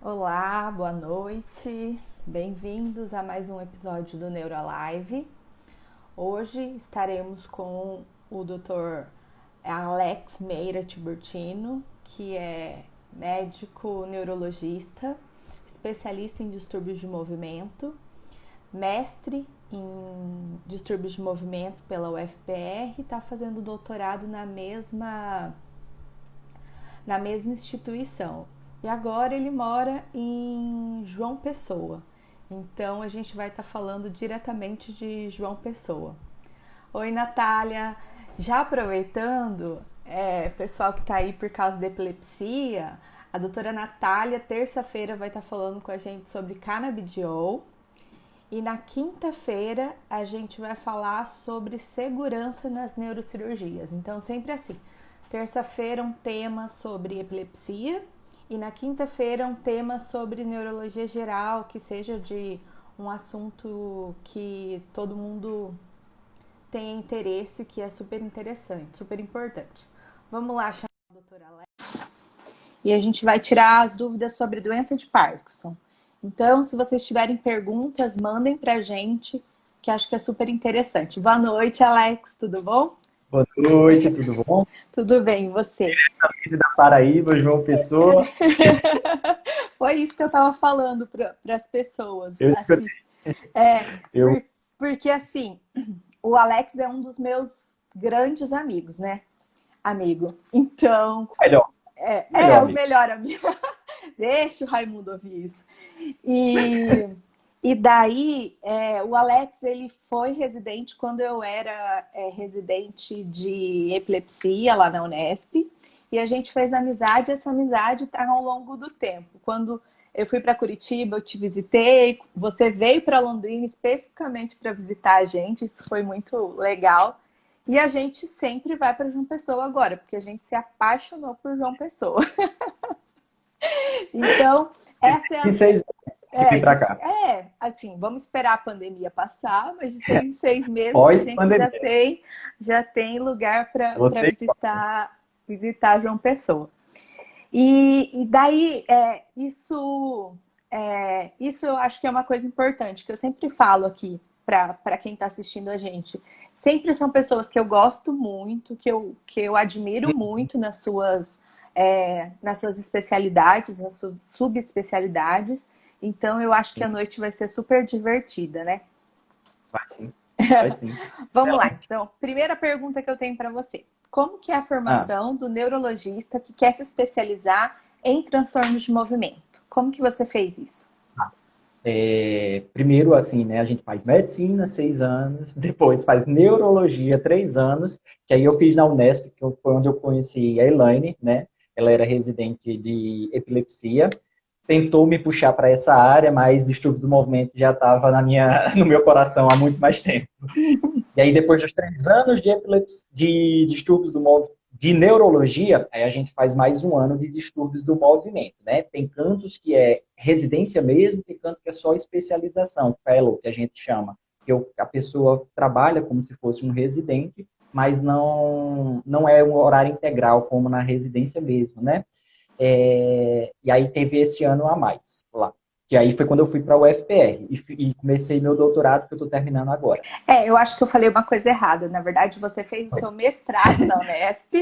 Olá, boa noite. Bem-vindos a mais um episódio do Neurolive. Hoje estaremos com o Dr. Alex Meira Tiburtino, que é médico neurologista, especialista em distúrbios de movimento, mestre em distúrbios de movimento pela UFPR e está fazendo doutorado na mesma instituição. E agora ele mora em João Pessoa. Então a gente vai estar falando diretamente de João Pessoa. Oi, Natália. Já aproveitando, pessoal que está aí por causa da epilepsia, a doutora Natália, terça-feira, vai estar falando com a gente sobre canabidiol. E na quinta-feira a gente vai falar sobre segurança nas neurocirurgias. Então, sempre assim, terça-feira um tema sobre epilepsia e na quinta-feira um tema sobre neurologia geral, que seja de um assunto que todo mundo tenha interesse, que é super interessante, super importante. Vamos lá chamar a doutora Alex e a gente vai tirar as dúvidas sobre doença de Parkinson. Então, se vocês tiverem perguntas, mandem pra gente, que acho que é super interessante. Boa noite, Alex, tudo bom? Boa noite, tudo bom? Tudo bem, e você? Aqui da Paraíba, João Pessoa. Foi isso que eu tava falando para as pessoas, Eu assim. escutei. É, Eu, por- porque assim, o Alex é um dos meus grandes amigos, né? Amigo. Então, melhor, é melhor o amigo. melhor amigo. Deixa o Raimundo ouvir isso. E, e daí, o Alex, ele foi residente quando eu era residente de epilepsia lá na Unesp. E a gente fez amizade, e essa amizade está ao longo do tempo. Quando eu fui para Curitiba, eu te visitei, você veio para Londrina especificamente para visitar a gente, isso foi muito legal. E a gente sempre vai para João Pessoa agora, porque a gente se apaixonou por João Pessoa. Então, essa é De a, 6 que vim para cá. assim, vamos esperar a pandemia passar, mas de 6 em 6 meses a gente já Pós-pandemia. tem lugar para Você, visitar João Pessoa. E daí, isso eu acho que é uma coisa importante, que eu sempre falo aqui para quem está assistindo a gente. Sempre são pessoas que eu gosto muito, que eu admiro muito nas suas especialidades, nas suas subespecialidades. Então, eu acho que a noite vai ser super divertida, né? vai sim, vai sim. Vamos Ela- lá. Então, primeira pergunta que eu tenho para você. Como que é a Ah, formação do neurologista que quer se especializar em transtornos de movimento? Como que você fez isso? primeiro, assim, né, a gente faz medicina, 6 anos, depois faz neurologia, 3 anos, que aí eu fiz na Unesp, foi onde eu conheci a Elaine, né? Ela era residente de epilepsia, tentou me puxar para essa área, mas distúrbios do movimento já estava no meu coração há muito mais tempo. E aí, depois dos 3 anos de distúrbios de neurologia, aí a gente faz mais um ano de distúrbios do movimento, né? Tem cantos que é residência mesmo, tem canto que é só especialização, fellow, que a gente chama, que a pessoa trabalha como se fosse um residente, mas não é um horário integral como na residência mesmo, né? E aí teve esse ano a mais lá. Que aí foi quando eu fui para a UFPR e comecei meu doutorado, que eu estou terminando agora. Eu acho que eu falei uma coisa errada. Na verdade, você fez o seu mestrado na Unesp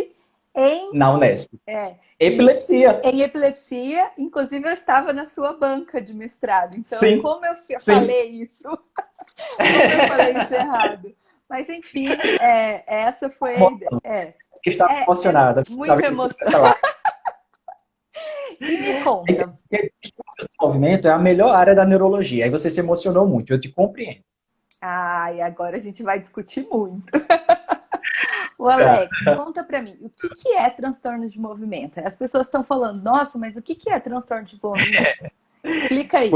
em, Na Unesp. é, em, Epilepsia. em epilepsia. Inclusive, eu estava na sua banca de mestrado. Então, Sim, como eu sim. falei isso? Como eu falei isso errado? Mas, enfim, essa foi. Estava É emocionada. muita Talvez isso emoção. essa lá. E me conta. Porque o movimento é a melhor área da neurologia. Aí você se emocionou muito, eu te compreendo. Ai, agora a gente vai discutir muito. O Tá. Alex, conta pra mim, o que que é transtorno de movimento? As pessoas estão falando, nossa, mas o que que é transtorno de movimento? Explica aí.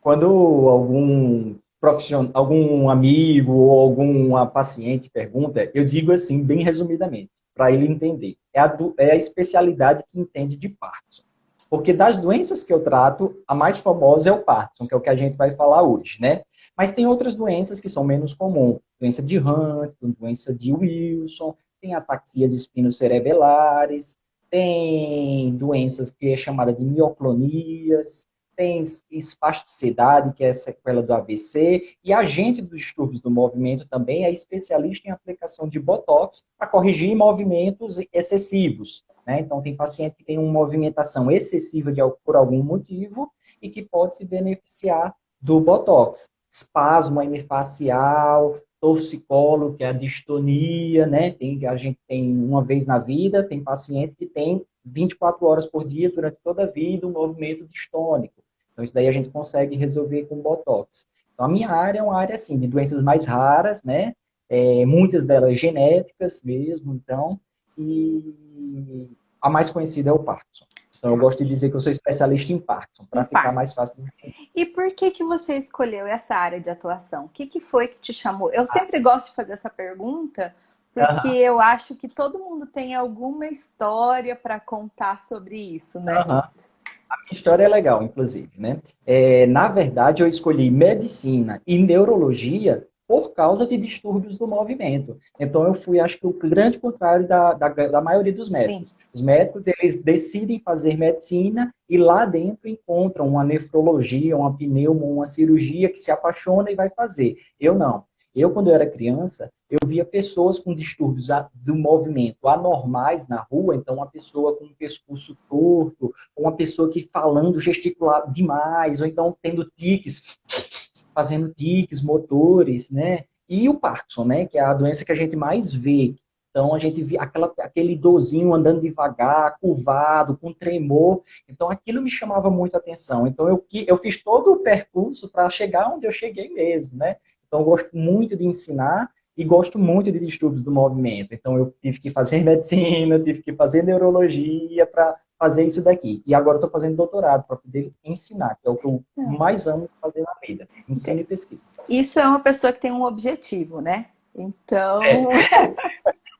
Quando algum profissional, algum amigo ou alguma paciente pergunta, eu digo assim, bem resumidamente, para ele entender. É a especialidade que entende de Parkinson. Porque das doenças que eu trato, a mais famosa é o Parkinson, que é o que a gente vai falar hoje, né? Mas tem outras doenças que são menos comuns. Doença de Huntington, doença de Wilson, tem ataxias espinocerebelares. tem doenças que é chamada de mioclonias, tem espasticidade, que é sequela do AVC, e a gente dos distúrbios do movimento também é especialista em aplicação de Botox para corrigir movimentos excessivos, né? Então, tem paciente que tem uma movimentação excessiva por algum motivo e que pode se beneficiar do Botox. Espasmo hemifacial, torcicolo, que é a distonia, né? A gente tem uma vez na vida, tem paciente que tem 24 horas por dia, durante toda a vida, um movimento distônico. Então, isso daí a gente consegue resolver com Botox. Então, a minha área é uma área, assim, de doenças mais raras, né? Muitas delas genéticas mesmo, então, e a mais conhecida é o Parkinson. Então, eu gosto de dizer que eu sou especialista em Parkinson, para ficar mais fácil de entender. E por que você escolheu essa área de atuação? O que foi que te chamou? Eu sempre gosto de fazer essa pergunta, porque eu acho que todo mundo tem alguma história para contar sobre isso, né? A minha história é legal, inclusive, né? Na verdade, eu escolhi medicina e neurologia por causa de distúrbios do movimento. Então, eu fui, acho que, o grande contrário da maioria dos médicos. Sim. Os médicos, eles decidem fazer medicina e lá dentro encontram uma nefrologia, uma pneuma, uma cirurgia que se apaixona e vai fazer. Eu não. Eu, quando eu era criança, eu via pessoas com distúrbios do movimento anormais na rua, então uma pessoa com o pescoço torto, uma pessoa que falando, gesticular demais, ou então tendo tiques, fazendo tiques motores, né? E o Parkinson, né? Que é a doença que a gente mais vê. Então, a gente vê aquele idosinho andando devagar, curvado, com tremor. Então, aquilo me chamava muito a atenção. Então, eu fiz todo o percurso para chegar onde eu cheguei mesmo, né? Então, eu gosto muito de ensinar e gosto muito de distúrbios do movimento. Então, eu tive que fazer medicina, tive que fazer neurologia para fazer isso daqui. E agora estou fazendo doutorado para poder ensinar, que é o que eu mais amo fazer na vida. Ensino e pesquisa. Isso é uma pessoa que tem um objetivo, né? Então...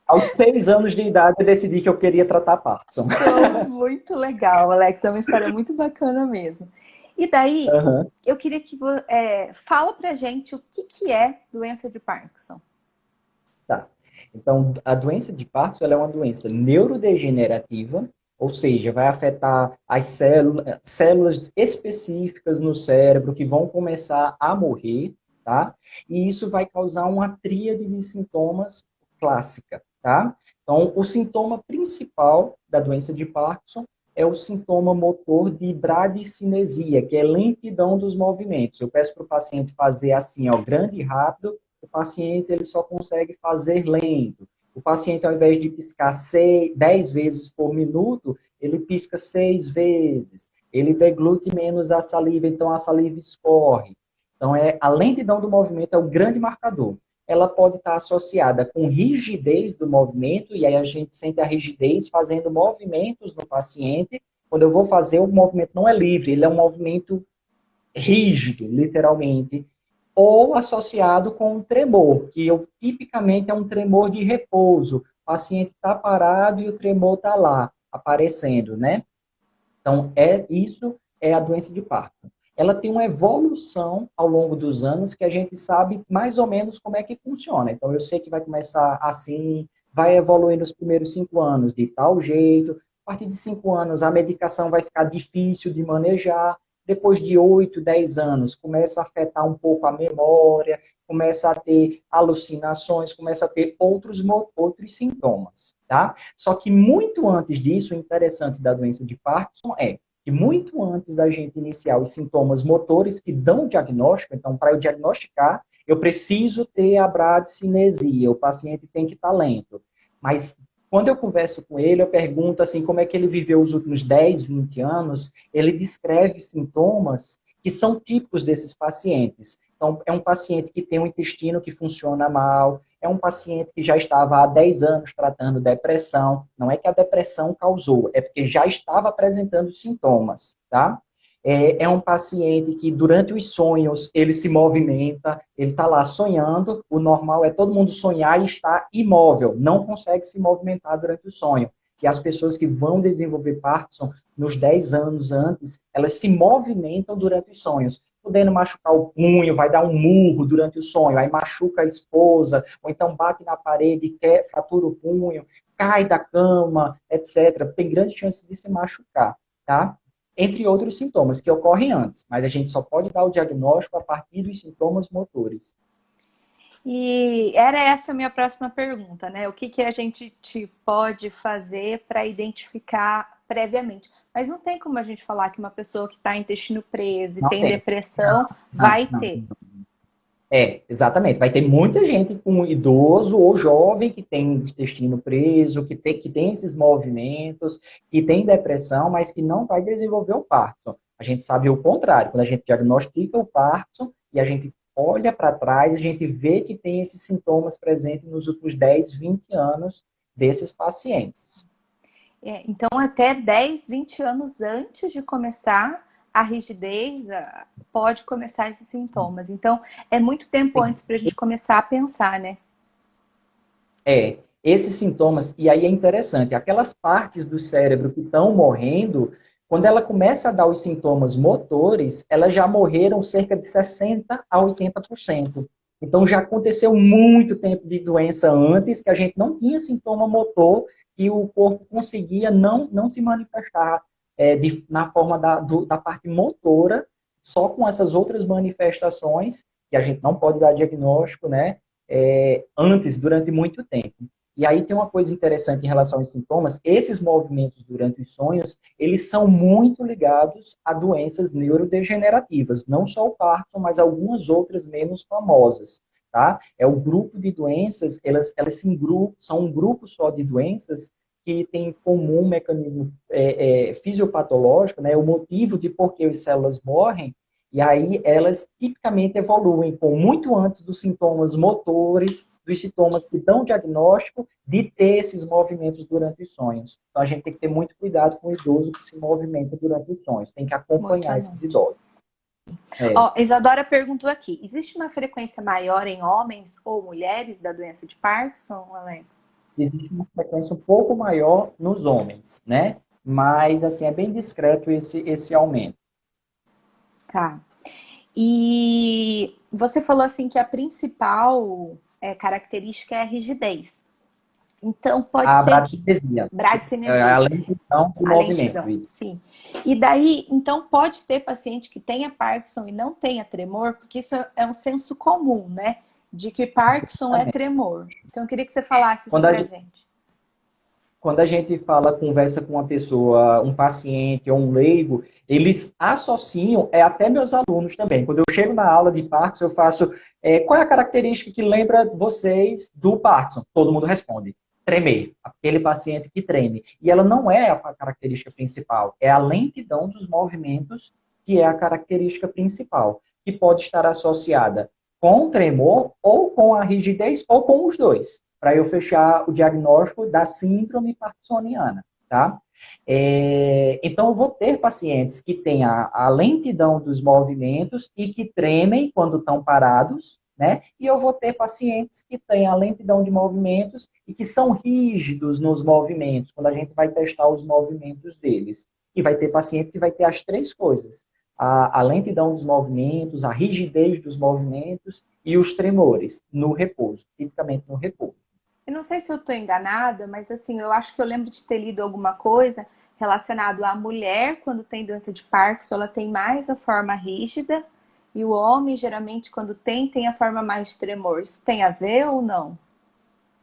Aos 6 anos de idade, eu decidi que eu queria tratar Parkinson. Então, muito legal, Alex. É uma história muito bacana mesmo. E daí, eu queria que fala pra gente o que é doença de Parkinson. Tá. Então, a doença de Parkinson ela é uma doença neurodegenerativa, ou seja, vai afetar as células específicas no cérebro que vão começar a morrer, tá? E isso vai causar uma tríade de sintomas clássica, tá? Então, o sintoma principal da doença de Parkinson é o sintoma motor de bradicinesia, que é lentidão dos movimentos. Eu peço para o paciente fazer assim, ó, grande e rápido, o paciente ele só consegue fazer lento. O paciente, ao invés de piscar 10 vezes por minuto, ele pisca 6 vezes. Ele deglute menos a saliva, então a saliva escorre. Então, a lentidão do movimento é o grande marcador. Ela pode estar associada com rigidez do movimento, e aí a gente sente a rigidez fazendo movimentos no paciente. Quando eu vou fazer, o movimento não é livre, ele é um movimento rígido, literalmente. Ou associado com um tremor, que tipicamente é um tremor de repouso. O paciente está parado e o tremor está lá, aparecendo, né? Então, isso é a doença de Parkinson. Ela tem uma evolução ao longo dos anos que a gente sabe mais ou menos como é que funciona. Então, eu sei que vai começar assim, vai evoluir nos primeiros 5 anos de tal jeito. A partir de 5 anos, a medicação vai ficar difícil de manejar. Depois de 8, 10 anos, começa a afetar um pouco a memória, começa a ter alucinações, começa a ter outros sintomas, tá? Só que muito antes disso, o interessante da doença de Parkinson é que muito antes da gente iniciar os sintomas motores que dão o diagnóstico, então, para eu diagnosticar, eu preciso ter a bradicinesia, o paciente tem que estar lento. Mas quando eu converso com ele, eu pergunto assim, como é que ele viveu os últimos 10, 20 anos, ele descreve sintomas que são típicos desses pacientes. Então, é um paciente que tem um intestino que funciona mal, é um paciente que já estava há 10 anos tratando depressão, não é que a depressão causou, é porque já estava apresentando sintomas, tá? É um paciente que durante os sonhos ele se movimenta, ele está lá sonhando, o normal é todo mundo sonhar e estar imóvel, não consegue se movimentar durante o sonho. E as pessoas que vão desenvolver Parkinson nos 10 anos antes, elas se movimentam durante os sonhos. podendo machucar o punho, vai dar um murro durante o sonho, aí machuca a esposa, ou então bate na parede, fratura o punho, cai da cama, etc. Tem grande chance de se machucar, tá? Entre outros sintomas que ocorrem antes, mas a gente só pode dar o diagnóstico a partir dos sintomas motores. E era essa a minha próxima pergunta, né? O que que a gente pode fazer para identificar previamente? Mas não tem como a gente falar que uma pessoa que está intestino preso e Não tem tem. depressão Não, vai não. ter. Exatamente. Vai ter muita gente com idoso ou jovem que tem intestino preso, que tem esses movimentos, que tem depressão, mas que não vai desenvolver o Parkinson. A gente sabe o contrário. Quando a gente diagnostica o Parkinson e a gente olha para trás, a gente vê que tem esses sintomas presentes nos últimos 10, 20 anos desses pacientes. Então, até 10, 20 anos antes de começar a rigidez, pode começar esses sintomas. Então, é muito tempo antes para a gente começar a pensar, né? Esses sintomas, e aí é interessante, aquelas partes do cérebro que estão morrendo, quando ela começa a dar os sintomas motores, elas já morreram cerca de 60 a 80%. Então já aconteceu muito tempo de doença antes, que a gente não tinha sintoma motor, que o corpo conseguia não se manifestar na forma da parte motora, só com essas outras manifestações, que a gente não pode dar diagnóstico, né? Antes, durante muito tempo. E aí tem uma coisa interessante em relação aos sintomas, esses movimentos durante os sonhos, eles são muito ligados a doenças neurodegenerativas, não só o Parkinson, mas algumas outras menos famosas, tá? É o grupo de doenças, elas se agrupam, são um grupo só de doenças que tem em comum um mecanismo fisiopatológico, né? O motivo de por que as células morrem, e aí elas tipicamente evoluem com muito antes dos sintomas motores, dos sintomas que dão diagnóstico, de ter esses movimentos durante os sonhos. Então a gente tem que ter muito cuidado com o idoso que se movimenta durante os sonhos. Tem que acompanhar esses idosos. Ó, Isadora perguntou aqui: existe uma frequência maior em homens ou mulheres da doença de Parkinson, Alex? Existe uma frequência um pouco maior nos homens, né? Mas assim é bem discreto esse aumento. Tá. E você falou assim que a principal característica é a rigidez. Então, pode A ser que. bradicinesia, a Bradicinesia, lentidão do a movimento. lentidão, sim. E daí, então, pode ter paciente que tenha Parkinson e não tenha tremor, porque isso é um senso comum, né? De que Parkinson é tremor. Então, eu queria que você falasse isso Quando a pra gente, gente. quando a gente conversa com uma pessoa, um paciente ou um leigo, eles associam, até meus alunos também. Quando eu chego na aula de Parkinson, eu faço, qual é a característica que lembra vocês do Parkinson? Todo mundo responde, tremer, aquele paciente que treme. E ela não é a característica principal, é a lentidão dos movimentos que é a característica principal, que pode estar associada com o tremor, ou com a rigidez, ou com os dois, para eu fechar o diagnóstico da síndrome parkinsoniana, tá? Então, eu vou ter pacientes que têm a lentidão dos movimentos e que tremem quando estão parados, né? E eu vou ter pacientes que têm a lentidão de movimentos e que são rígidos nos movimentos, quando a gente vai testar os movimentos deles. E vai ter paciente que vai ter as três coisas: a lentidão dos movimentos, a rigidez dos movimentos e os tremores no repouso, tipicamente no repouso. Eu não sei se eu estou enganada, mas assim, eu acho que eu lembro de ter lido alguma coisa relacionado à mulher, quando tem doença de Parkinson, ela tem mais a forma rígida, e o homem, geralmente, quando tem a forma mais de tremor. Isso tem a ver ou não?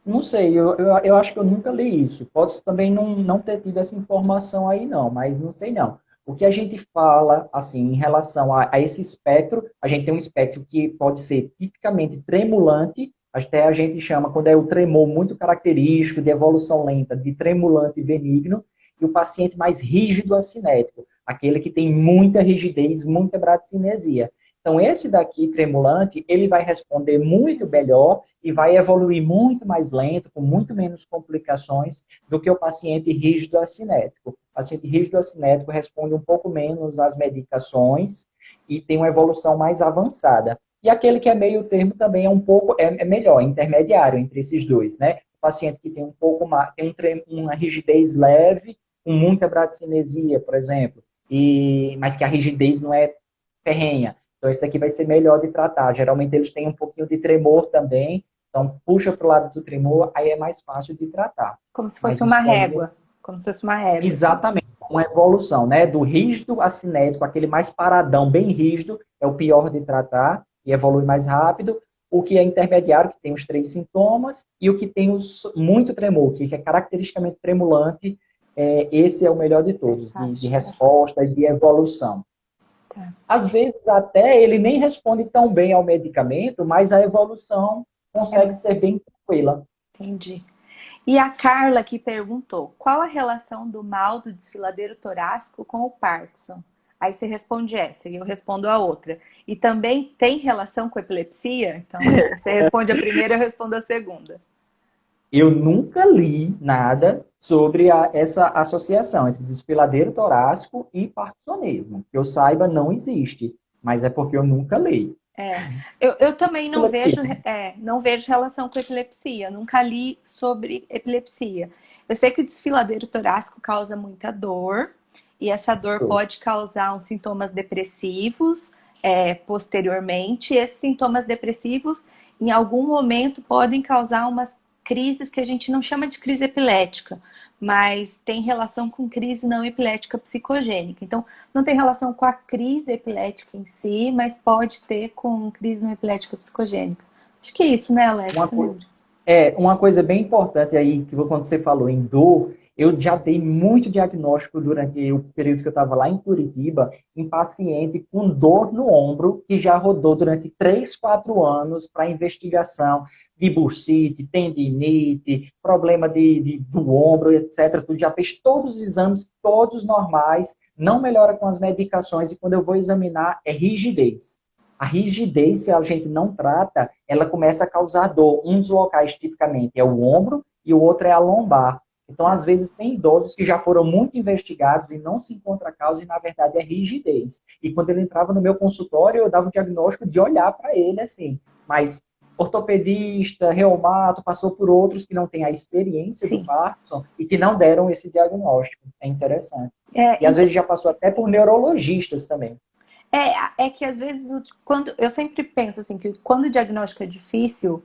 Não sei, eu acho que eu nunca li isso. Posso também não ter tido essa informação aí, não, mas não sei não. O que a gente fala, assim, em relação a esse espectro, a gente tem um espectro que pode ser tipicamente tremulante, até a gente chama, quando é o tremor muito característico, de evolução lenta, de tremulante benigno, e o paciente mais rígido acinético, aquele que tem muita rigidez, muita bradicinesia. Então, esse daqui, tremulante, ele vai responder muito melhor e vai evoluir muito mais lento, com muito menos complicações do que o paciente rígido acinético. O paciente rígido acinético responde um pouco menos às medicações e tem uma evolução mais avançada. E aquele que é meio termo também é um pouco melhor, intermediário entre esses dois, né? O paciente que tem um pouco mais, tem uma rigidez leve, com muita bradicinesia, por exemplo, mas que a rigidez não é ferrenha, Então, esse daqui vai ser melhor de tratar. Geralmente, eles têm um pouquinho de tremor também. Então, puxa para o lado do tremor, aí é mais fácil de tratar. Como se fosse Mas uma escolhe régua. Como se fosse uma régua, assim. exatamente uma evolução, né? Do rígido a cinético, aquele mais paradão, bem rígido, é o pior de tratar e evolui mais rápido. O que é intermediário, que tem os 3 sintomas, e o que tem muito tremor, que é caracteristicamente tremulante, esse é o melhor de Mais todos, fácil de de tratar. resposta e de evolução. Tá. Às vezes, até ele nem responde tão bem ao medicamento, mas a evolução É consegue muito. ser bem tranquila. Entendi. E a Carla que perguntou, qual a relação do mal do desfiladeiro torácico com o Parkinson? Aí você responde essa e eu respondo a outra. E também tem relação com epilepsia? Então você responde a primeira, eu respondo a segunda. Eu nunca li nada sobre essa associação entre desfiladeiro torácico e parkinsonismo. Que eu saiba, não existe, mas é porque eu nunca li. Eu também não Epilepsia. vejo, não vejo relação com epilepsia, nunca li sobre epilepsia. Eu sei que o desfiladeiro torácico causa muita dor, e essa dor pode causar uns sintomas depressivos posteriormente. E esses sintomas depressivos, em algum momento, podem causar umas crises que a gente não chama de crise epilética, mas tem relação com crise não epilética psicogênica. Então, não tem relação com a crise epilética em si, mas pode ter com crise não epilética psicogênica. Acho que é isso, né, Alex? Uma, Você lembra? uma coisa bem importante aí, que quando você falou em dor, eu já dei muito diagnóstico durante o período que eu estava lá em Curitiba, em paciente com dor no ombro, que já rodou durante 3, 4 anos para investigação de bursite, tendinite, problema do ombro, etc. Tu já fez todos os exames, todos normais, não melhora com as medicações, e quando eu vou examinar, é rigidez. A rigidez, se a gente não trata, ela começa a causar dor. Um dos locais, tipicamente, é o ombro e o outro é a lombar. Então, às vezes, tem idosos que já foram muito investigados e não se encontra a causa, e, na verdade, é rigidez. E quando ele entrava no meu consultório, eu dava o diagnóstico de olhar para ele, assim. Mas ortopedista, reumato, passou por outros que não têm a experiência do Sim. Parkinson e que não deram esse diagnóstico. É interessante. E, às Então, vezes, já passou até por neurologistas também. é que às vezes, quando eu sempre penso assim, que quando o diagnóstico é difícil,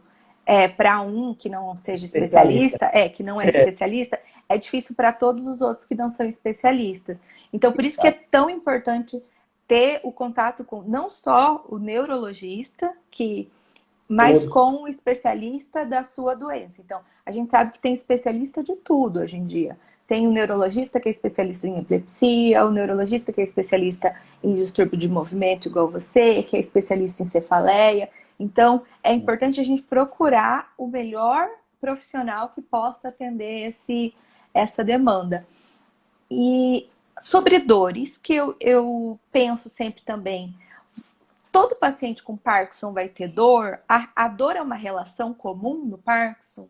para um que não seja Especialista. especialista, que não é especialista, é difícil para todos os outros que não são especialistas. Então, por isso que é tão importante ter o contato com não só o neurologista, mas Todos. com o especialista da sua doença. Então, a gente sabe que tem especialista de tudo hoje em dia. Tem o neurologista que é especialista em epilepsia, o neurologista que é especialista em distúrbio de movimento, igual você, que é especialista em cefaleia. Então, é importante a gente procurar o melhor profissional que possa atender essa demanda. E sobre dores, que eu penso sempre também, todo paciente com Parkinson vai ter dor? A dor é uma relação comum no Parkinson?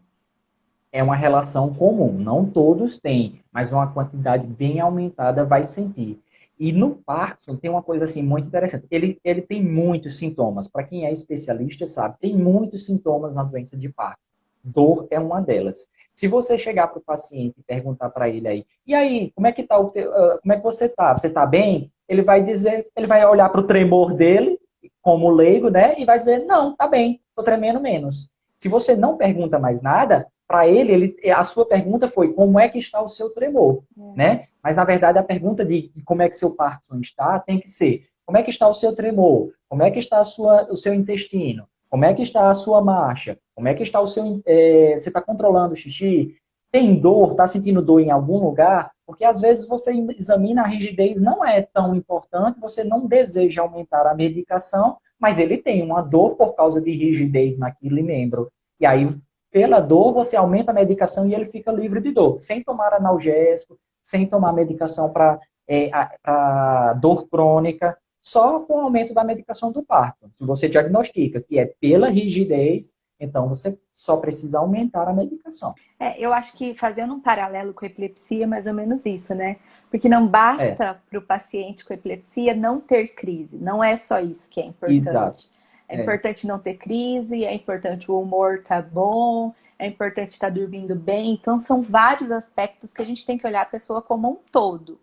É uma relação comum. Não todos têm, mas uma quantidade bem aumentada vai sentir. E no Parkinson tem uma coisa assim muito interessante. Ele tem muitos sintomas. Para quem é especialista sabe, tem muitos sintomas na doença de Parkinson. Dor é uma delas. Se você chegar para o paciente e perguntar para ele aí, e aí, como é que tá como é que você tá? Você tá bem? Ele vai dizer, ele vai olhar para o tremor dele, como leigo, né? E vai dizer, não, tá bem, tô tremendo menos. Se você não pergunta mais nada, para ele, a sua pergunta foi como é que está o seu tremor, né? Mas, na verdade, a pergunta de como é que seu Parkinson está tem que ser como é que está o seu tremor, como é que está o seu intestino, como é que está a sua marcha, como é que está você está controlando o xixi, tem dor, está sentindo dor em algum lugar? Porque, às vezes, você examina a rigidez, não é tão importante, você não deseja aumentar a medicação, mas ele tem uma dor por causa de rigidez naquele membro. E aí, pela dor, você aumenta a medicação e ele fica livre de dor, sem tomar analgésico, sem tomar medicação para dor crônica, só com o aumento da medicação do parto. Se você diagnostica que é pela rigidez, então você só precisa aumentar a medicação. Eu acho que fazendo um paralelo com a epilepsia, é mais ou menos isso, né? Porque não É, basta para o paciente com epilepsia não ter crise, não é só isso que é exato. importante. É É, importante não ter crise, é importante o humor estar bom, é importante estar dormindo bem. Então, são vários aspectos que a gente tem que olhar a pessoa como um todo.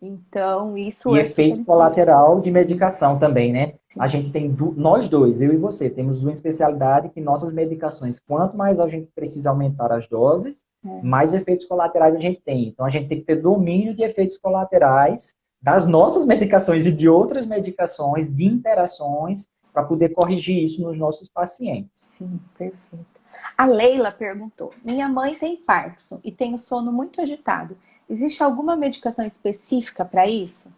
Então, isso E é super efeito importante. colateral de medicação também, né? A Sim, gente tem, nós dois, eu e você, temos uma especialidade que nossas medicações, quanto mais a gente precisa aumentar as doses, é, mais efeitos colaterais a gente tem. Então, a gente tem que ter domínio de efeitos colaterais das nossas medicações e de outras medicações, de interações, para poder corrigir isso nos nossos pacientes. sim, perfeito. A Leila perguntou: minha mãe tem Parkinson e tem o sono muito agitado. Existe alguma medicação específica para isso?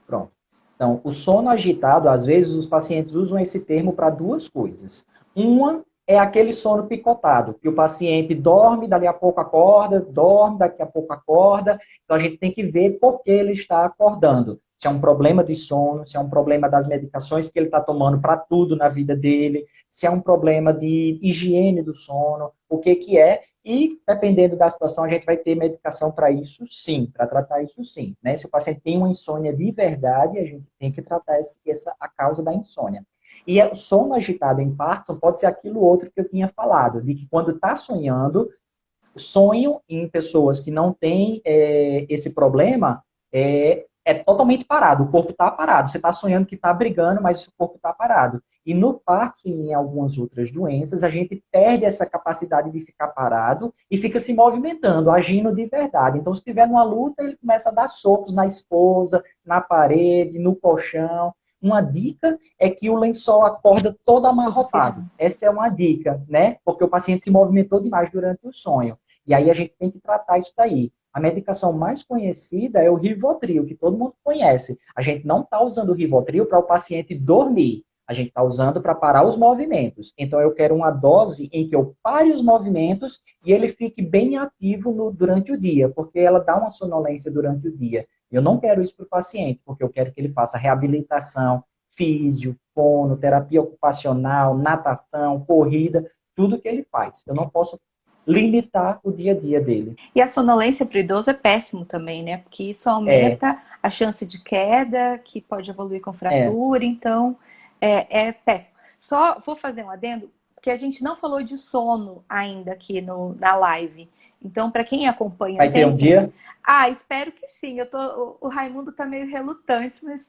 Pronto. Então, o sono agitado, às vezes os pacientes usam esse termo para duas coisas. Uma é aquele sono picotado, que o paciente dorme, dali a pouco acorda, dorme, daqui a pouco acorda. Então, a gente tem que ver por que ele está acordando. Se é um problema de sono, se é um problema das medicações que ele está tomando para tudo na vida dele, se é um problema de higiene do sono, o que que é. E, dependendo da situação, a gente vai ter medicação para isso sim, para tratar isso sim. Né? Se o paciente tem uma insônia de verdade, a gente tem que tratar a causa da insônia. E o sono agitado em Parkinson pode ser aquilo outro que eu tinha falado, de que quando está sonhando, sonho em pessoas que não têm esse problema é totalmente parado. O corpo está parado. Você está sonhando que está brigando, mas o corpo está parado. E no Parkinson e em algumas outras doenças, a gente perde essa capacidade de ficar parado e fica se movimentando, agindo de verdade. Então, se estiver numa luta, ele começa a dar socos na esposa, na parede, no colchão. Uma dica é que o lençol acorda todo amarrotado. Essa é uma dica, né? Porque o paciente se movimentou demais durante o sonho. E aí a gente tem que tratar isso daí. A medicação mais conhecida é o Rivotril, que todo mundo conhece. A gente não está usando o Rivotril para o paciente dormir. A gente está usando para parar os movimentos. Então, eu quero uma dose em que eu pare os movimentos e ele fique bem ativo durante o dia, porque ela dá uma sonolência durante o dia. Eu não quero isso para o paciente, porque eu quero que ele faça reabilitação, físio, fono, terapia ocupacional, natação, corrida, tudo que ele faz. Eu não posso limitar o dia a dia dele. E a sonolência para o idoso é péssimo também, né? Porque isso É, aumenta a chance de queda, que pode evoluir com é. fratura, então é péssimo. Só vou fazer um adendo, porque a gente não falou de sono ainda aqui na live. Então, para quem acompanha Vai ter um sempre, dia? espero que sim. O Raimundo tá meio relutante, mas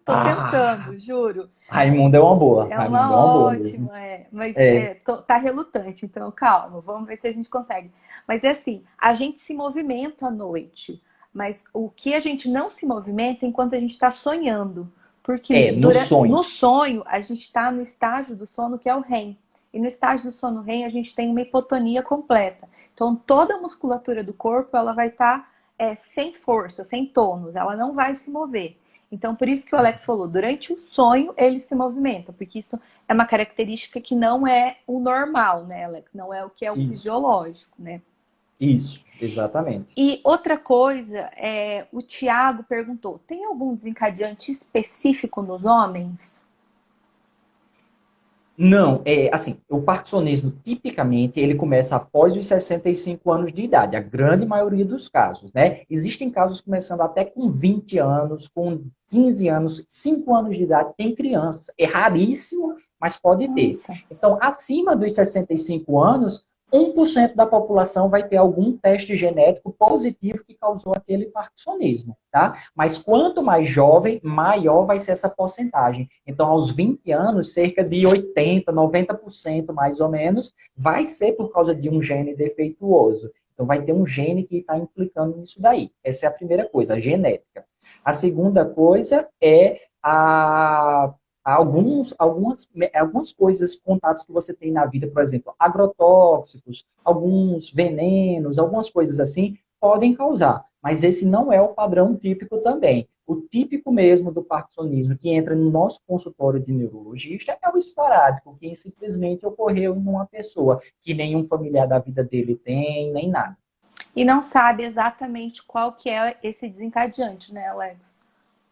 tô Ah, tentando, juro. Raimundo é uma boa. É Raimundo uma é uma boa mesmo. ótima, mas É, tá relutante, então calma, vamos ver se a gente consegue. Mas é assim, a gente se movimenta à noite, mas o que a gente não se movimenta enquanto a gente está sonhando, porque no sonho. no sonho a gente está no estágio do sono que é o REM, e no estágio do sono REM a gente tem uma hipotonia completa. Então toda a musculatura do corpo ela vai estar sem força, sem tônus, ela não vai se mover. Então, por isso que o Alex falou, durante o sonho ele se movimenta, porque isso é uma característica que não é o normal, né, Alex? Não é o que é o Isso, fisiológico, né? isso, exatamente. E outra coisa, o Tiago perguntou: tem algum desencadeante específico nos homens? Não, assim, o parkinsonismo, tipicamente, ele começa após os 65 anos de idade, a grande maioria dos casos, né? Existem casos começando até com 20 anos, com 15 anos, 5 anos de idade, tem crianças. É raríssimo, mas pode ter. Nossa, Então, acima dos 65 anos, 1% da população vai ter algum teste genético positivo que causou aquele parkinsonismo, tá? Mas quanto mais jovem, maior vai ser essa porcentagem. Então, aos 20 anos, cerca de 80, 90% mais ou menos, vai ser por causa de um gene defeituoso. Então, vai ter um gene que está implicando nisso daí. Essa é a primeira coisa, a genética. A segunda coisa é algumas coisas, contatos que você tem na vida, por exemplo, agrotóxicos, alguns venenos, algumas coisas assim, podem causar. Mas esse não é o padrão típico também. O típico mesmo do parkinsonismo que entra no nosso consultório de neurologista é o esporádico, que simplesmente ocorreu em uma pessoa, que nenhum familiar da vida dele tem, nem nada. e não sabe exatamente qual que é esse desencadeante, né, Alex?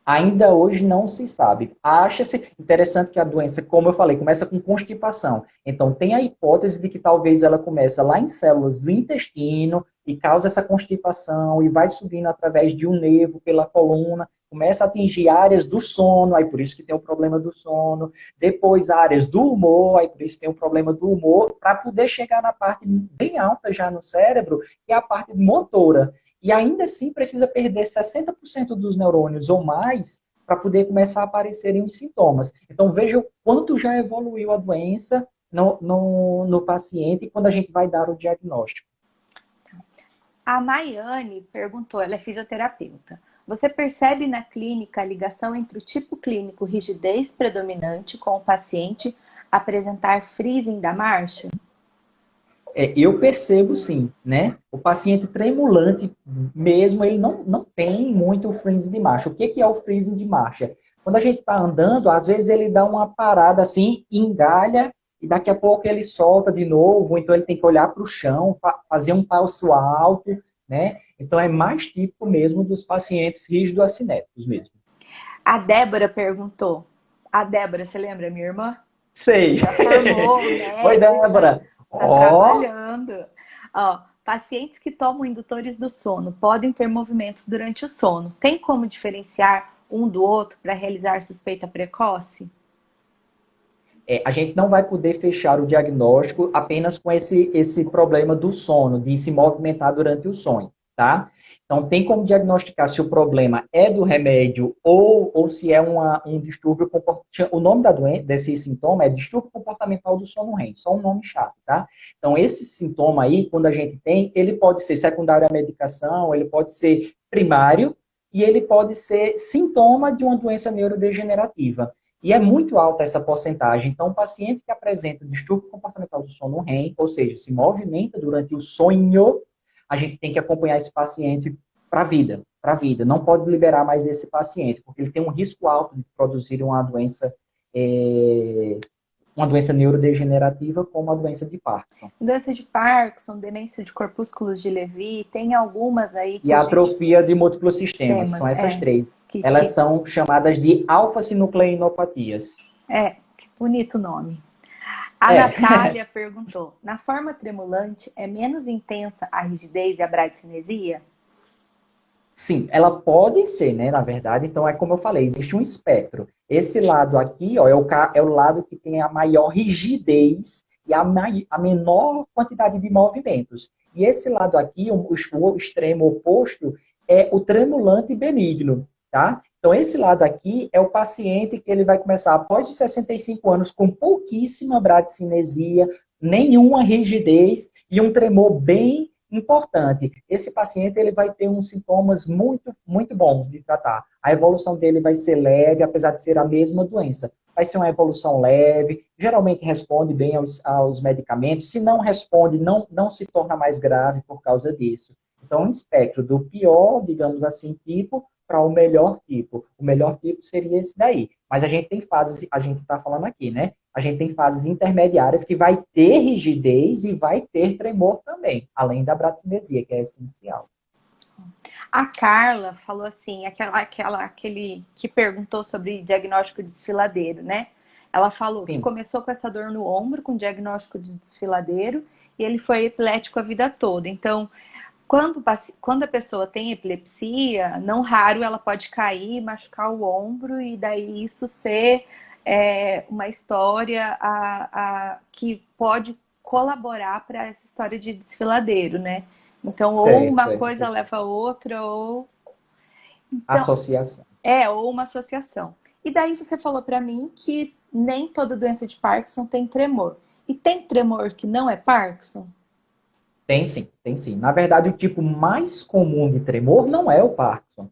Ainda hoje não se sabe. Acha-se interessante que a doença, como eu falei, começa com constipação. Então, tem a hipótese de que talvez ela comece lá em células do intestino e causa essa constipação e vai subindo através de um nervo pela coluna. começa a atingir áreas do sono, aí por isso que tem o problema do sono, depois áreas do humor, aí por isso tem o problema do humor, para poder chegar na parte bem alta já no cérebro, que é a parte motora. E ainda assim precisa perder 60% dos neurônios ou mais para poder começar a aparecerem os sintomas. Então veja o quanto já evoluiu a doença no paciente quando a gente vai dar o diagnóstico. A Maiane perguntou, ela é fisioterapeuta. Você percebe na clínica a ligação entre o tipo clínico rigidez predominante com o paciente apresentar freezing da marcha? Eu percebo sim, né? O paciente tremulante mesmo, ele não tem muito o freezing de marcha. O que é o freezing de marcha? Quando a gente está andando, às vezes ele dá uma parada assim, engalha, e daqui a pouco ele solta de novo, então ele tem que olhar para o chão, fazer um passo alto, né? Então é mais típico mesmo dos pacientes rígido-acinéticos mesmo. A Débora perguntou. A Débora, você lembra, minha irmã? Sei. Já formou, Oi, médica, Débora. tá Ó, trabalhando. Ó, pacientes que tomam indutores do sono podem ter movimentos durante o sono. Tem como diferenciar um do outro para realizar suspeita precoce? a gente não vai poder fechar o diagnóstico apenas com esse problema do sono, de se movimentar durante o sonho, tá? Então, tem como diagnosticar se o problema é do remédio ou se é um distúrbio comportamental. O nome da doença, desse sintoma é distúrbio comportamental do sono REM, só um nome chato, tá? Então, esse sintoma aí, quando a gente tem, ele pode ser secundário à medicação, ele pode ser primário e ele pode ser sintoma de uma doença neurodegenerativa. E é muito alta essa porcentagem. Então, o paciente que apresenta distúrbio comportamental do sono REM, ou seja, se movimenta durante o sonho, a gente tem que acompanhar esse paciente para a vida, para a vida. Não pode liberar mais esse paciente, porque ele tem um risco alto de produzir uma doença neurodegenerativa como a doença de Parkinson. Doença de Parkinson, demência de corpúsculos de Lewy, tem algumas aí E que a a gente atrofia de múltiplos sistemas, são temas, essas três. Elas que são chamadas de alfa-sinucleinopatias. que bonito nome. A É, Natália perguntou: na forma tremulante é menos intensa a rigidez e a bradicinesia? sim, ela pode ser, né, na verdade. Então, é como eu falei, existe um espectro. Esse lado aqui, ó, é o lado que tem a maior rigidez e a menor quantidade de movimentos. E esse lado aqui, o extremo oposto, é o tremulante benigno, tá? Então, esse lado aqui é o paciente que ele vai começar após os 65 anos com pouquíssima bradicinesia, nenhuma rigidez e um tremor bem importante. Esse paciente ele vai ter uns sintomas muito, muito bons de tratar. A evolução dele vai ser leve, apesar de ser a mesma doença. Vai ser uma evolução leve, geralmente responde bem aos medicamentos. Se não responde, não se torna mais grave por causa disso. Então, um espectro do pior, digamos assim, tipo, para o melhor tipo. O melhor tipo seria esse daí. Mas a gente tem fases, a gente está falando aqui, né? A gente tem fases intermediárias que vai ter rigidez e vai ter tremor também, além da bradicinesia, que é essencial. A Carla falou assim, aquele que perguntou sobre diagnóstico de desfiladeiro, né? Ela falou que Sim, começou com essa dor no ombro, com diagnóstico de desfiladeiro, e ele foi epilético a vida toda. Então, quando a pessoa tem epilepsia, não raro ela pode cair, machucar o ombro, e daí isso ser uma história que pode colaborar para essa história de desfiladeiro, né? Então, ou certo, uma certo, coisa perfeito. leva a outra, ou. Então, Associação. ou uma associação. E daí você falou para mim que nem toda doença de Parkinson tem tremor. E tem tremor que não é Parkinson? Tem sim, tem sim. Na verdade, o tipo mais comum de tremor não é o Parkinson,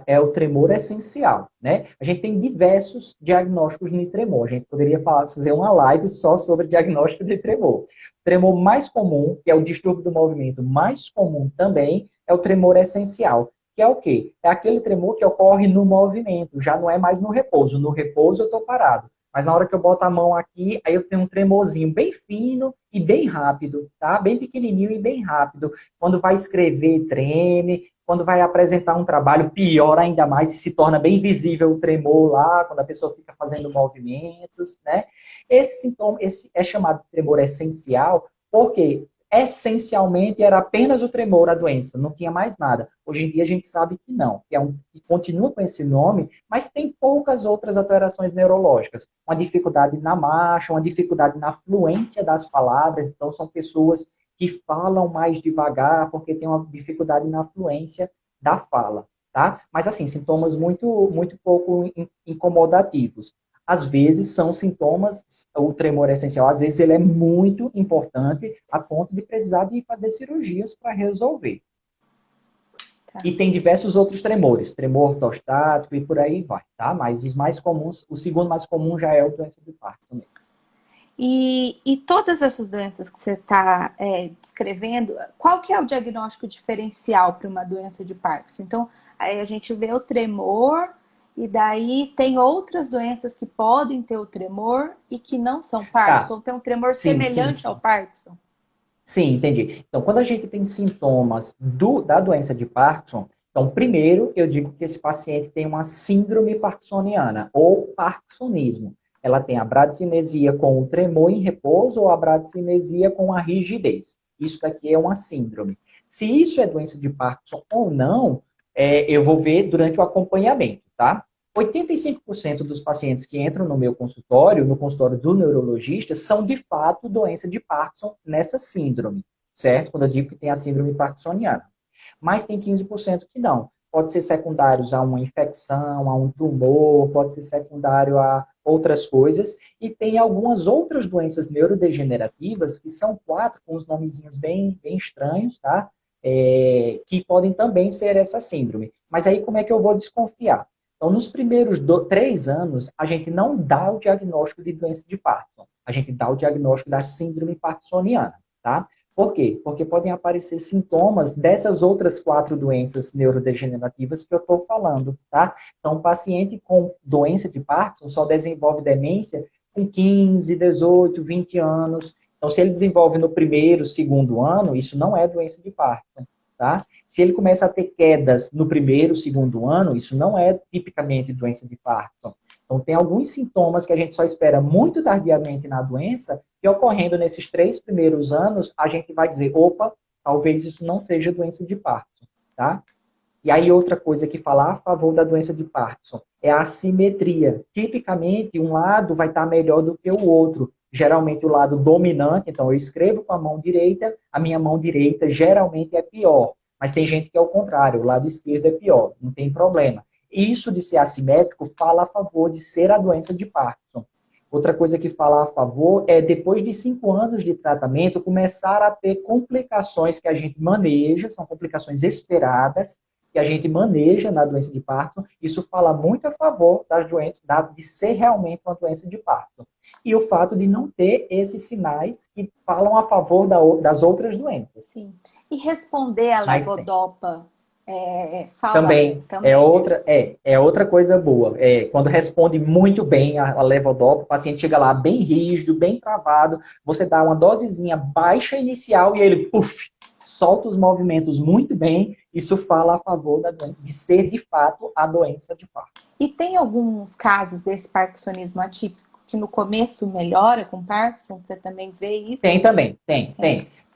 é o tremor essencial, né? A gente tem diversos diagnósticos de tremor. A gente poderia fazer uma live só sobre diagnóstico de tremor. O tremor mais comum, que é o distúrbio do movimento mais comum também, é o tremor essencial, que é o quê? É aquele tremor que ocorre no movimento, já não é mais no repouso. No repouso eu estou parado. Mas na hora que eu boto a mão aqui, aí eu tenho um tremorzinho bem fino e bem rápido, tá? Bem pequenininho e bem rápido. Quando vai escrever, treme. Quando vai apresentar um trabalho, pior ainda mais, e se torna bem visível o tremor lá, quando a pessoa fica fazendo movimentos, né? Esse sintoma, esse é chamado de tremor essencial, porque essencialmente era apenas o tremor a doença, não tinha mais nada. Hoje em dia a gente sabe que não, que continua com esse nome, mas tem poucas outras alterações neurológicas. Uma dificuldade na marcha, uma dificuldade na fluência das palavras, então são pessoas que falam mais devagar porque tem uma dificuldade na fluência da fala, tá? Mas assim, sintomas muito pouco incomodativos. Às vezes são sintomas, o tremor essencial, às vezes ele é muito importante a ponto de precisar de fazer cirurgias para resolver. Tá. E tem diversos outros tremores, tremor ortostático e por aí vai, tá? Mas os mais comuns, o segundo mais comum já é a doença de Parkinson mesmo. E todas essas doenças que você está descrevendo, qual que é o diagnóstico diferencial para uma doença de Parkinson? Então, aí a gente vê o tremor, e daí tem outras doenças que podem ter o tremor e que não são Tá, Parkinson, tem um tremor sim, sim, semelhante ao sim. Parkinson. Sim, entendi. Então, quando a gente tem sintomas da doença de Parkinson, então, primeiro, eu digo que esse paciente tem uma síndrome parkinsoniana, ou parkinsonismo. Ela tem a bradicinesia com o tremor em repouso ou a bradicinesia com a rigidez. Isso daqui é uma síndrome. Se isso é doença de Parkinson ou não, eu vou ver durante o acompanhamento, tá? 85% dos pacientes que entram no meu consultório, no consultório do neurologista, são de fato doença de Parkinson nessa síndrome, certo? Quando eu digo que tem a síndrome parkinsoniana. Mas tem 15% que não. Pode ser secundários a uma infecção, a um tumor, pode ser secundário a outras coisas. E tem algumas outras doenças neurodegenerativas, que são 4, com os nomezinhos bem estranhos, tá? Que podem também ser essa síndrome. Mas aí como é que eu vou desconfiar? Então, nos primeiros 3 anos, a gente não dá o diagnóstico de doença de Parkinson. A gente dá o diagnóstico da síndrome parkinsoniana, tá? Por quê? Porque podem aparecer sintomas dessas outras 4 doenças neurodegenerativas que eu estou falando, tá? Então, o paciente com doença de Parkinson só desenvolve demência com 15, 18, 20 anos. Então, se ele desenvolve no primeiro, segundo ano, isso não é doença de Parkinson, tá? Se ele começa a ter quedas no primeiro, segundo ano, isso não é tipicamente doença de Parkinson. Então, tem alguns sintomas que a gente só espera muito tardiamente na doença, e ocorrendo nesses 3 primeiros anos, a gente vai dizer, opa, talvez isso não seja doença de Parkinson, tá? E aí, outra coisa que falar a favor da doença de Parkinson é a assimetria. Tipicamente, um lado vai estar melhor do que o outro. Geralmente, o lado dominante, então eu escrevo com a mão direita, a minha mão direita geralmente é pior. Mas tem gente que é o contrário, o lado esquerdo é pior, não tem problema. Isso de ser assimétrico fala a favor de ser a doença de Parkinson. Outra coisa que fala a favor é, depois de 5 anos de tratamento, começar a ter complicações que a gente maneja, são complicações esperadas, que a gente maneja na doença de Parkinson. Isso fala muito a favor das doenças, de ser realmente uma doença de Parkinson. E o fato de não ter esses sinais que falam a favor das outras doenças. Sim. E responder a Mas tem. levodopa fala Também também. é outra coisa boa. Quando responde muito bem a levodopa, o paciente chega lá bem rígido, bem travado, você dá uma dosezinha baixa inicial e ele, puf, solta os movimentos muito bem. Isso fala a favor de ser, de fato, a doença de Parkinson. E tem alguns casos desse parkinsonismo atípico que no começo melhora com Parkinson? Você também vê isso? Tem também, tem.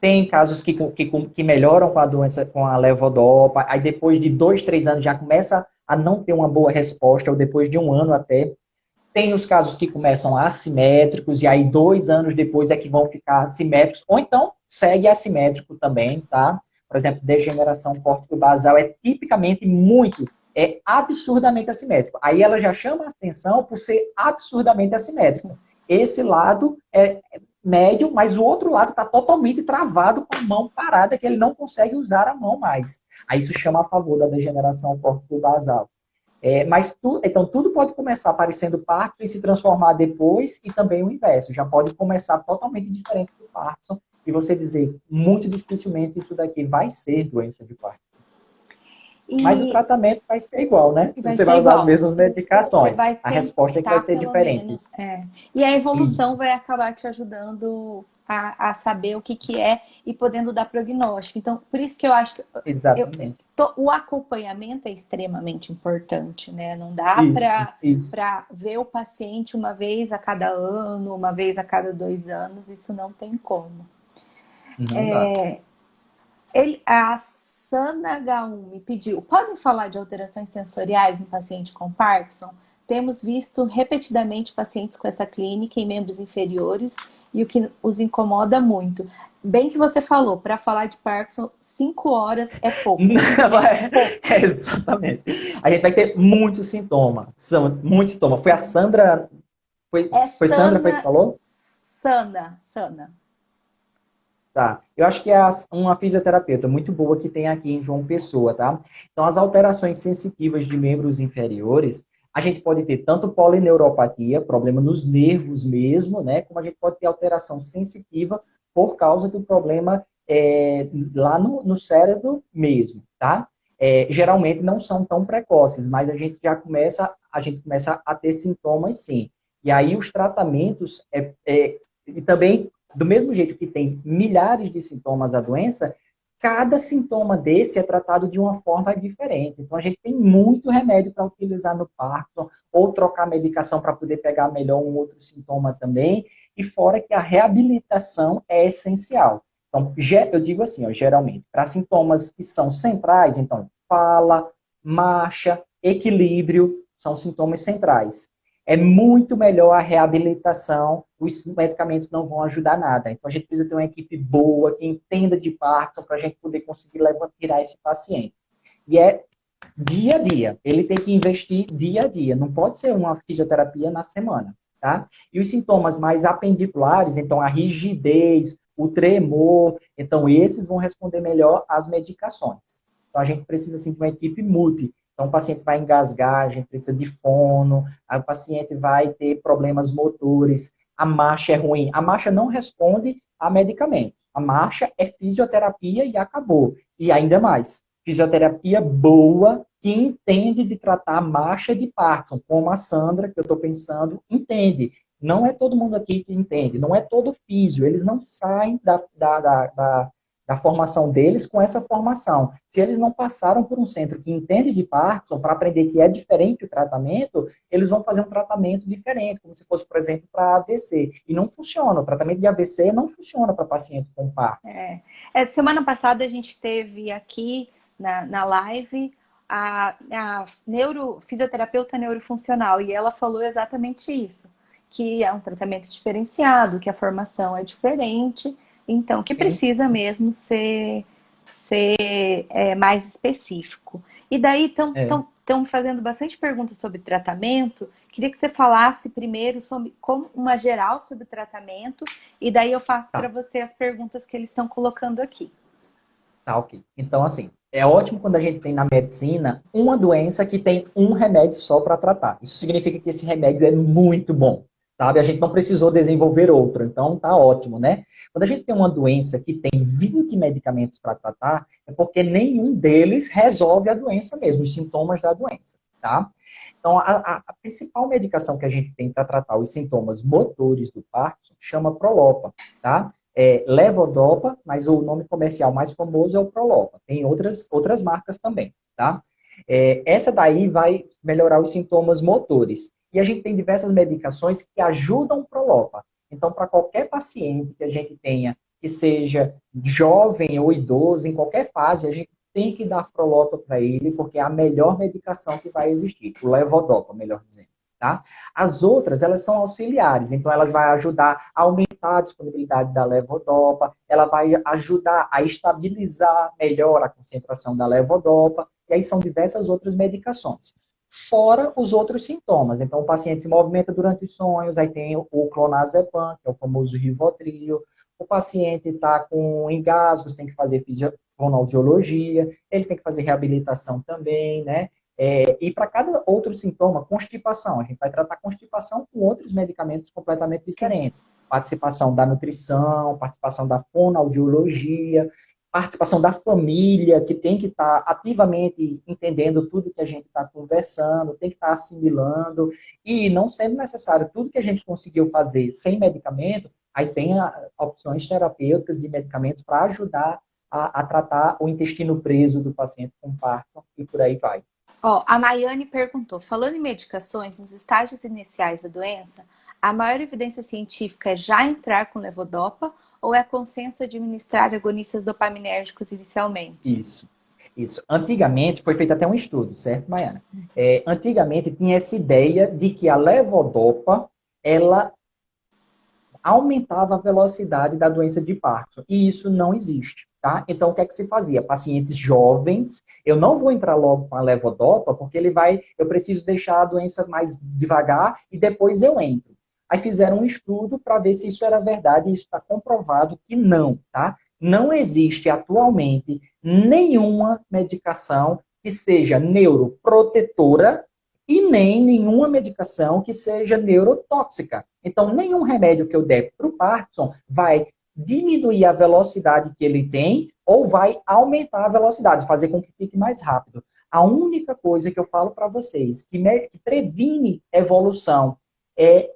Tem casos que melhoram com a doença, com a levodopa, aí depois de 2, 3 anos já começa a não ter uma boa resposta, ou depois de 1 ano até. Tem os casos que começam assimétricos, e aí 2 anos depois é que vão ficar simétricos, ou então segue assimétrico também, tá? Por exemplo, degeneração córtico-basal é tipicamente absurdamente assimétrico. Aí ela já chama a atenção por ser absurdamente assimétrico. Esse lado é médio, mas o outro lado está totalmente travado com a mão parada, que ele não consegue usar a mão mais. Aí isso chama a favor da degeneração córtico-basal. Então, tudo pode começar parecendo Parkinson e se transformar depois, e também o inverso. Já pode começar totalmente diferente do Parkinson, e você dizer, muito dificilmente isso daqui vai ser doença de Parkinson. Mas o E tratamento vai ser igual, né? vai Você ser vai usar as igual. mesmas Você medicações. vai A resposta é que vai tentar, ser pelo diferente. menos. E a evolução Isso, vai acabar te ajudando a saber o que, que é e podendo dar prognóstico. Então, por isso que eu acho que exatamente. o acompanhamento é extremamente importante, né? Não dá Isso, isso. para ver o paciente uma vez a cada ano, uma vez a cada 2 anos, isso não tem como. Não dá. A Sana H1 me pediu, podem falar de alterações sensoriais no paciente com Parkinson? Temos visto repetidamente pacientes com essa clínica em membros inferiores e o que os incomoda muito. Bem que você falou, para falar de Parkinson, 5 horas é pouco. Não, É pouco. exatamente. A gente vai ter muitos sintomas. São muitos sintomas. Foi a Sandra. É Foi Sandra foi que Sana, falou? Sana. Tá. Eu acho que é uma fisioterapeuta muito boa que tem aqui em João Pessoa, tá? Então, as alterações sensitivas de membros inferiores, a gente pode ter tanto polineuropatia, problema nos nervos mesmo, né? Como a gente pode ter alteração sensitiva por causa do problema lá no cérebro mesmo, tá? Geralmente não são tão precoces, mas a gente começa a ter sintomas sim. E aí os tratamentos e também do mesmo jeito que tem milhares de sintomas a doença, cada sintoma desse é tratado de uma forma diferente. Então, a gente tem muito remédio para utilizar no Parkinson, ou trocar medicação para poder pegar melhor um outro sintoma também, e fora que a reabilitação é essencial. Então, eu digo assim, ó, geralmente, para sintomas que são centrais, então, fala, marcha, equilíbrio, são sintomas centrais. É muito melhor a reabilitação, os medicamentos não vão ajudar nada. Então, a gente precisa ter uma equipe boa, que entenda de Parkinson, para a gente poder conseguir tirar esse paciente. E é dia a dia. Ele tem que investir dia a dia. Não pode ser uma fisioterapia na semana, tá? E os sintomas mais apendiculares, então a rigidez, o tremor, então esses vão responder melhor às medicações. Então, a gente precisa, assim, de uma equipe multi. Então, o paciente vai engasgar, a gente precisa de fono, aí o paciente vai ter problemas motores, a marcha é ruim. A marcha não responde a medicamento. A marcha é fisioterapia e acabou. E ainda mais, fisioterapia boa que entende de tratar a marcha de Parkinson, como a Sandra, que eu estou pensando, entende. Não é todo mundo aqui que entende, não é todo físio, eles não saem da formação deles com essa formação. Se eles não passaram por um centro que entende de Parkinson para aprender que é diferente o tratamento, eles vão fazer um tratamento diferente, como se fosse, por exemplo, para AVC. E não funciona. O tratamento de AVC não funciona para paciente com Parkinson. Semana passada a gente teve aqui na live a fisioterapeuta neurofuncional e ão falou exatamente isso, que é um tratamento diferenciado, que a formação é diferente, então que Sim. precisa mesmo ser mais específico. E daí estão fazendo bastante perguntas sobre tratamento. Queria que você falasse primeiro sobre como uma geral sobre o tratamento e daí eu faço para Tá. você as perguntas que eles estão colocando aqui. Tá, ok. Então, assim, é ótimo quando a gente tem na medicina uma doença que tem um remédio só para tratar. Isso significa que esse remédio é muito bom, sabe? A gente não precisou desenvolver outro, então tá ótimo, né? Quando a gente tem uma doença que tem 20 medicamentos para tratar, é porque nenhum deles resolve a doença mesmo, os sintomas da doença, tá? Então, a principal medicação que a gente tem para tratar os sintomas motores do Parkinson chama Prolopa, tá? Levodopa, mas o nome comercial mais famoso é o Prolopa. Tem outras marcas também, tá? Essa daí vai melhorar os sintomas motores. E a gente tem diversas medicações que ajudam o Prolopa. Então, para qualquer paciente que a gente tenha, que seja jovem ou idoso, em qualquer fase, a gente tem que dar Prolopa para ele, porque é a melhor medicação que vai existir. O Levodopa, melhor dizendo. Tá? As outras, elas são auxiliares, então elas vão ajudar a aumentar a disponibilidade da levodopa, ela vai ajudar a estabilizar melhor a concentração da levodopa, e aí são diversas outras medicações. Fora os outros sintomas. Então, o paciente se movimenta durante os sonhos, aí tem o clonazepam, que é o famoso Rivotril, o paciente está com engasgos, tem que fazer fonoaudiologia, ele tem que fazer reabilitação também, né? E para cada outro sintoma, constipação, a gente vai tratar constipação com outros medicamentos completamente diferentes. Participação da nutrição, participação da fonoaudiologia, participação da família, que tem que estar ativamente entendendo tudo que a gente está conversando, tem que estar assimilando, e não sendo necessário tudo que a gente conseguiu fazer sem medicamento, aí tem opções terapêuticas de medicamentos para ajudar a tratar o intestino preso do paciente com Parkinson e por aí vai. Ó, a Maiane perguntou, falando em medicações, nos estágios iniciais da doença, a maior evidência científica é já entrar com levodopa ou é consenso administrar agonistas dopaminérgicos inicialmente? Isso. Isso. Antigamente, foi feito até um estudo, certo, Maiana? Antigamente tinha essa ideia de que a levodopa, ela aumentava a velocidade da doença de Parkinson. E isso não existe, tá? Então, o que é que se fazia? Pacientes jovens, eu não vou entrar logo com a levodopa, porque eu preciso deixar a doença mais devagar e depois eu entro. Aí fizeram um estudo para ver se isso era verdade e isso está comprovado que não, tá? Não existe atualmente nenhuma medicação que seja neuroprotetora e nem nenhuma medicação que seja neurotóxica. Então, nenhum remédio que eu der para o Parkinson vai diminuir a velocidade que ele tem ou vai aumentar a velocidade, fazer com que fique mais rápido. A única coisa que eu falo para vocês que previne evolução é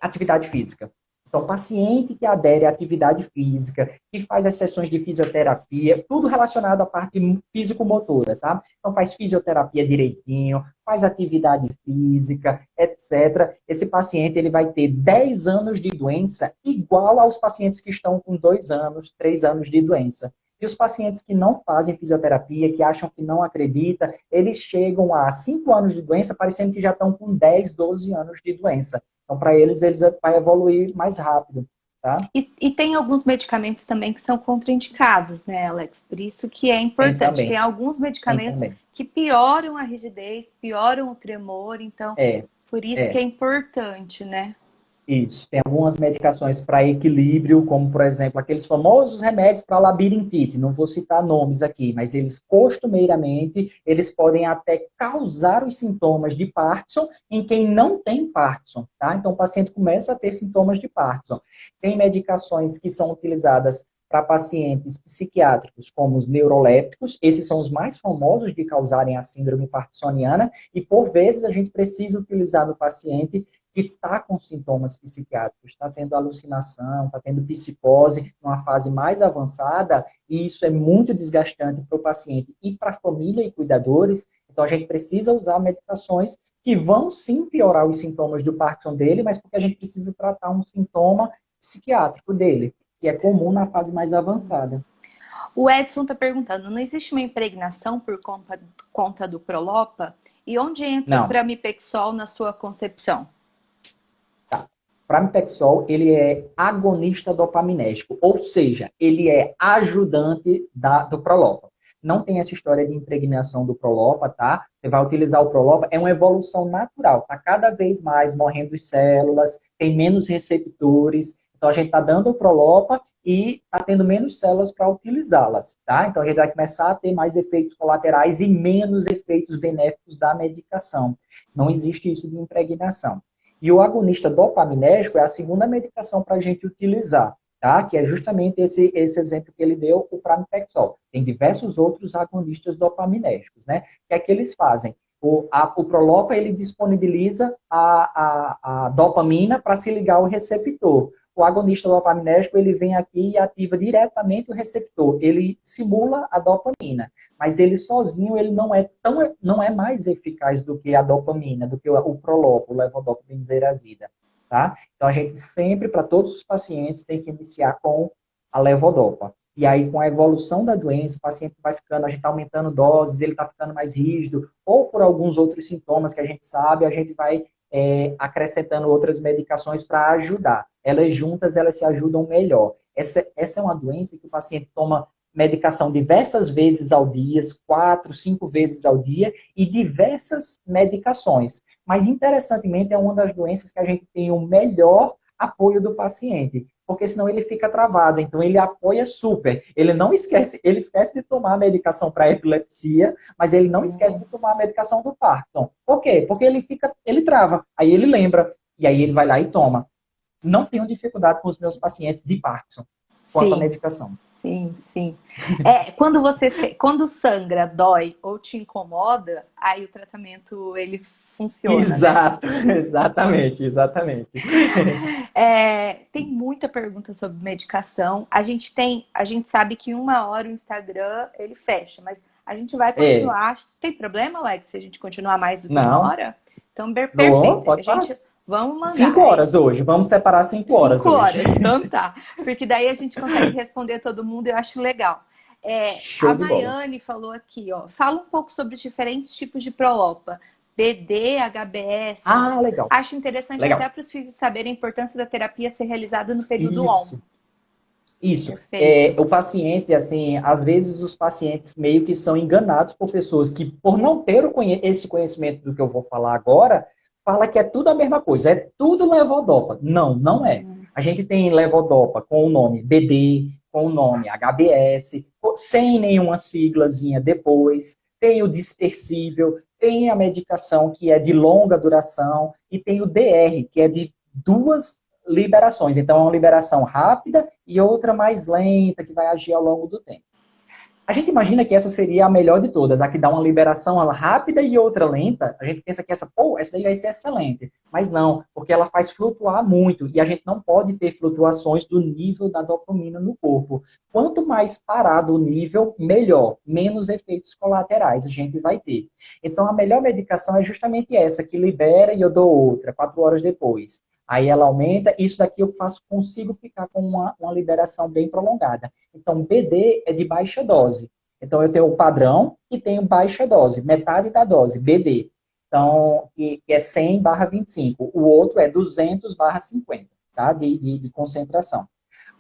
atividade física. Então, paciente que adere à atividade física, que faz as sessões de fisioterapia, tudo relacionado à parte físico-motora, tá? Então, faz fisioterapia direitinho, faz atividade física, etc. Esse paciente ele vai ter 10 anos de doença igual aos pacientes que estão com 2 anos, 3 anos de doença. E os pacientes que não fazem fisioterapia, que acham que não acredita, eles chegam a 5 anos de doença, parecendo que já estão com 10, 12 anos de doença. Então, para eles vai evoluir mais rápido, tá? E tem alguns medicamentos também que são contraindicados, né, Alex? Por isso que é Tem importante. Tem também, alguns tem medicamentos também. que pioram a rigidez, pioram o tremor, então É, por isso que é. é importante, né? Isso. Tem algumas medicações para equilíbrio, como, por exemplo, aqueles famosos remédios para labirintite. Não vou citar nomes aqui, mas eles, costumeiramente, eles podem até causar os sintomas de Parkinson em quem não tem Parkinson, tá? Então, o paciente começa a ter sintomas de Parkinson. Tem medicações que são utilizadas para pacientes psiquiátricos, como os neurolépticos. Esses são os mais famosos de causarem a síndrome parkinsoniana. E, por vezes, a gente precisa utilizar no paciente que está com sintomas psiquiátricos, está tendo alucinação, está tendo psicose, numa fase mais avançada, e isso é muito desgastante para o paciente e para a família e cuidadores. Então, a gente precisa usar medicações que vão sim piorar os sintomas do Parkinson dele, mas porque a gente precisa tratar um sintoma psiquiátrico dele, que é comum na fase mais avançada. O Edson está perguntando, não existe uma impregnação por conta do Prolopa? E onde entra o Não. pramipexol na sua concepção? Pramipexol, ele é agonista dopaminérgico, ou seja, ele é ajudante do Prolopa. Não tem essa história de impregnação do Prolopa, tá? Você vai utilizar o Prolopa, é uma evolução natural, tá cada vez mais morrendo células, tem menos receptores, então a gente tá dando o Prolopa e tá tendo menos células para utilizá-las, tá? Então a gente vai começar a ter mais efeitos colaterais e menos efeitos benéficos da medicação. Não existe isso de impregnação. E o agonista dopaminérgico é a segunda medicação para a gente utilizar, tá? Que é justamente esse exemplo que ele deu, o pramipexol. Tem diversos outros agonistas dopaminérgicos, né? Que é que eles fazem? O Prolopa, ele disponibiliza a dopamina para se ligar ao receptor. O agonista dopaminérgico, ele vem aqui e ativa diretamente o receptor. Ele simula a dopamina, mas ele sozinho, ele não é mais eficaz do que a dopamina, do que o Prolopa, o levodopa benzerazida, tá? Então, a gente sempre, para todos os pacientes, tem que iniciar com a levodopa. E aí, com a evolução da doença, o paciente vai ficando, a gente está aumentando doses, ele está ficando mais rígido, ou por alguns outros sintomas que a gente sabe, a gente vai acrescentando outras medicações para ajudar. Elas juntas, elas se ajudam melhor. Essa é uma doença que o paciente toma medicação diversas vezes ao dia, 4, 5 vezes ao dia, e diversas medicações. Mas, interessantemente, é uma das doenças que a gente tem o melhor apoio do paciente, porque senão ele fica travado. Então, ele apoia super. Ele não esquece, ele esquece de tomar a medicação para epilepsia, mas ele não esquece de tomar a medicação do Parkinson. Por quê? Porque ele trava, aí ele lembra, e aí ele vai lá e toma. Não tenho dificuldade com os meus pacientes de Parkinson quanto à Sim, medicação. sim. Quando sangra, dói ou te incomoda, aí o tratamento ele funciona, né? Exato, exatamente. Tem muita pergunta sobre medicação. A gente sabe que 1 hora o Instagram ele fecha, mas a gente vai É, continuar. Tem problema, Alex, se a gente continuar mais do que uma não, hora? Então, não, perfeito. pode falar. Vamos mandar. 5 horas hoje, vamos separar 5 horas Cinco hoje. horas, então tá. Porque daí a gente consegue responder todo mundo, eu acho legal. A Show de bola. Maiane falou aqui, ó. Fala um pouco sobre os diferentes tipos de Prolopa. BD, HBS. Ah, legal, Acho interessante até legal. para os físicos saberem a importância da terapia ser realizada no período ON. Isso. Isso. Perfeito. O paciente, assim, às vezes os pacientes meio que são enganados por pessoas que, por não ter esse conhecimento do que eu vou falar agora, fala que é tudo a mesma coisa, é tudo levodopa. Não, não é. A gente tem levodopa com o nome BD, com o nome HBS, sem nenhuma siglazinha depois. Tem o dispersível, tem a medicação que é de longa duração e tem o DR, que é de duas liberações. Então, é uma liberação rápida e outra mais lenta, que vai agir ao longo do tempo. A gente imagina que essa seria a melhor de todas, a que dá uma liberação rápida e outra lenta. A gente pensa que essa daí vai ser excelente. Mas não, porque ela faz flutuar muito e a gente não pode ter flutuações do nível da dopamina no corpo. Quanto mais parado o nível, melhor, menos efeitos colaterais a gente vai ter. Então, a melhor medicação é justamente essa, que libera e eu dou outra, 4 horas depois. Aí ela aumenta, isso daqui eu consigo ficar com uma liberação bem prolongada. Então, BD é de baixa dose. Então, eu tenho o padrão e tenho baixa dose, metade da dose, BD. Então, que é 100/25. O outro é 200/50, tá? De concentração.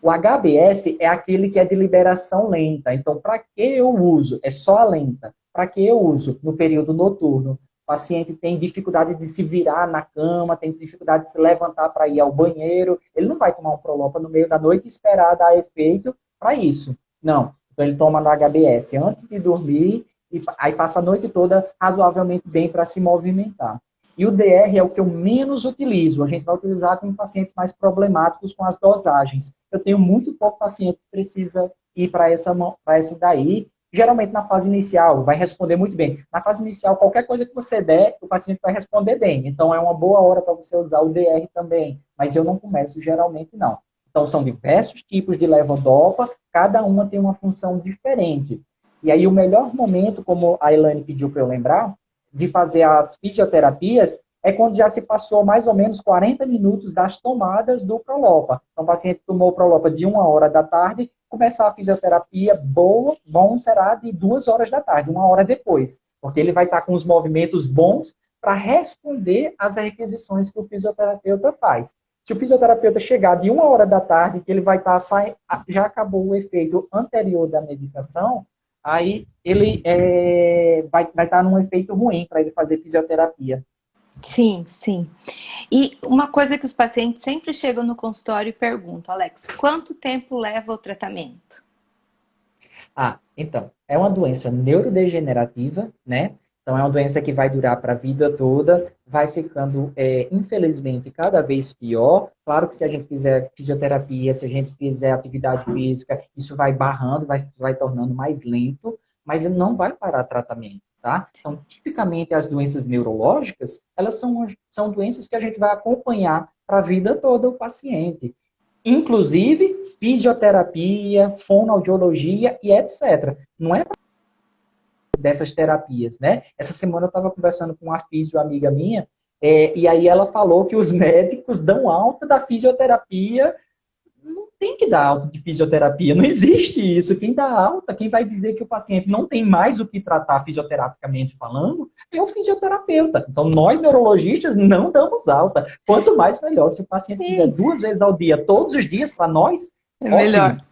O HBS é aquele que é de liberação lenta. Então, para que eu uso? É só a lenta. Para que eu uso? No período noturno. O paciente tem dificuldade de se virar na cama, tem dificuldade de se levantar para ir ao banheiro. Ele não vai tomar um Prolopa no meio da noite e esperar dar efeito para isso. Não. Então, ele toma no HBS antes de dormir e aí passa a noite toda razoavelmente bem para se movimentar. E o DR é o que eu menos utilizo. A gente vai utilizar com pacientes mais problemáticos com as dosagens. Eu tenho muito pouco paciente que precisa ir para essa daí. Geralmente na fase inicial, vai responder muito bem. Na fase inicial, qualquer coisa que você der, o paciente vai responder bem. Então, é uma boa hora para você usar o DR também. Mas eu não começo geralmente, não. Então, são diversos tipos de levodopa, cada uma tem uma função diferente. E aí, o melhor momento, como a Elaine pediu para eu lembrar, de fazer as fisioterapias é quando já se passou mais ou menos 40 minutos das tomadas do Prolopa. Então, o paciente tomou o Prolopa de 1 hora da tarde, começar a fisioterapia bom será de 2 horas da tarde, 1 hora depois, porque ele vai estar com os movimentos bons para responder às requisições que o fisioterapeuta faz. Se o fisioterapeuta chegar de 1 hora da tarde, que ele vai estar já acabou o efeito anterior da medicação, aí ele vai estar num efeito ruim para ele fazer fisioterapia. Sim, sim. E uma coisa que os pacientes sempre chegam no consultório e perguntam, Alex, quanto tempo leva o tratamento? Então, é uma doença neurodegenerativa, né? Então, é uma doença que vai durar para a vida toda, vai ficando, infelizmente, cada vez pior. Claro que se a gente fizer fisioterapia, se a gente fizer atividade física, isso vai barrando, vai tornando mais lento, mas não vai parar tratamento, tá? Então, tipicamente, as doenças neurológicas, elas são doenças que a gente vai acompanhar para a vida toda o paciente. Inclusive, fisioterapia, fonoaudiologia e etc. Não é dessas terapias, né? Essa semana eu estava conversando com uma fisio amiga minha, e aí ela falou que os médicos dão alta da fisioterapia. Não tem que dar alta de fisioterapia, não existe isso. Quem dá alta, quem vai dizer que o paciente não tem mais o que tratar fisioterapicamente falando, é o fisioterapeuta. Então, nós neurologistas não damos alta. Quanto mais, melhor. Se o paciente fizer 2 vezes ao dia, todos os dias, para nós, é ótimo. Melhor.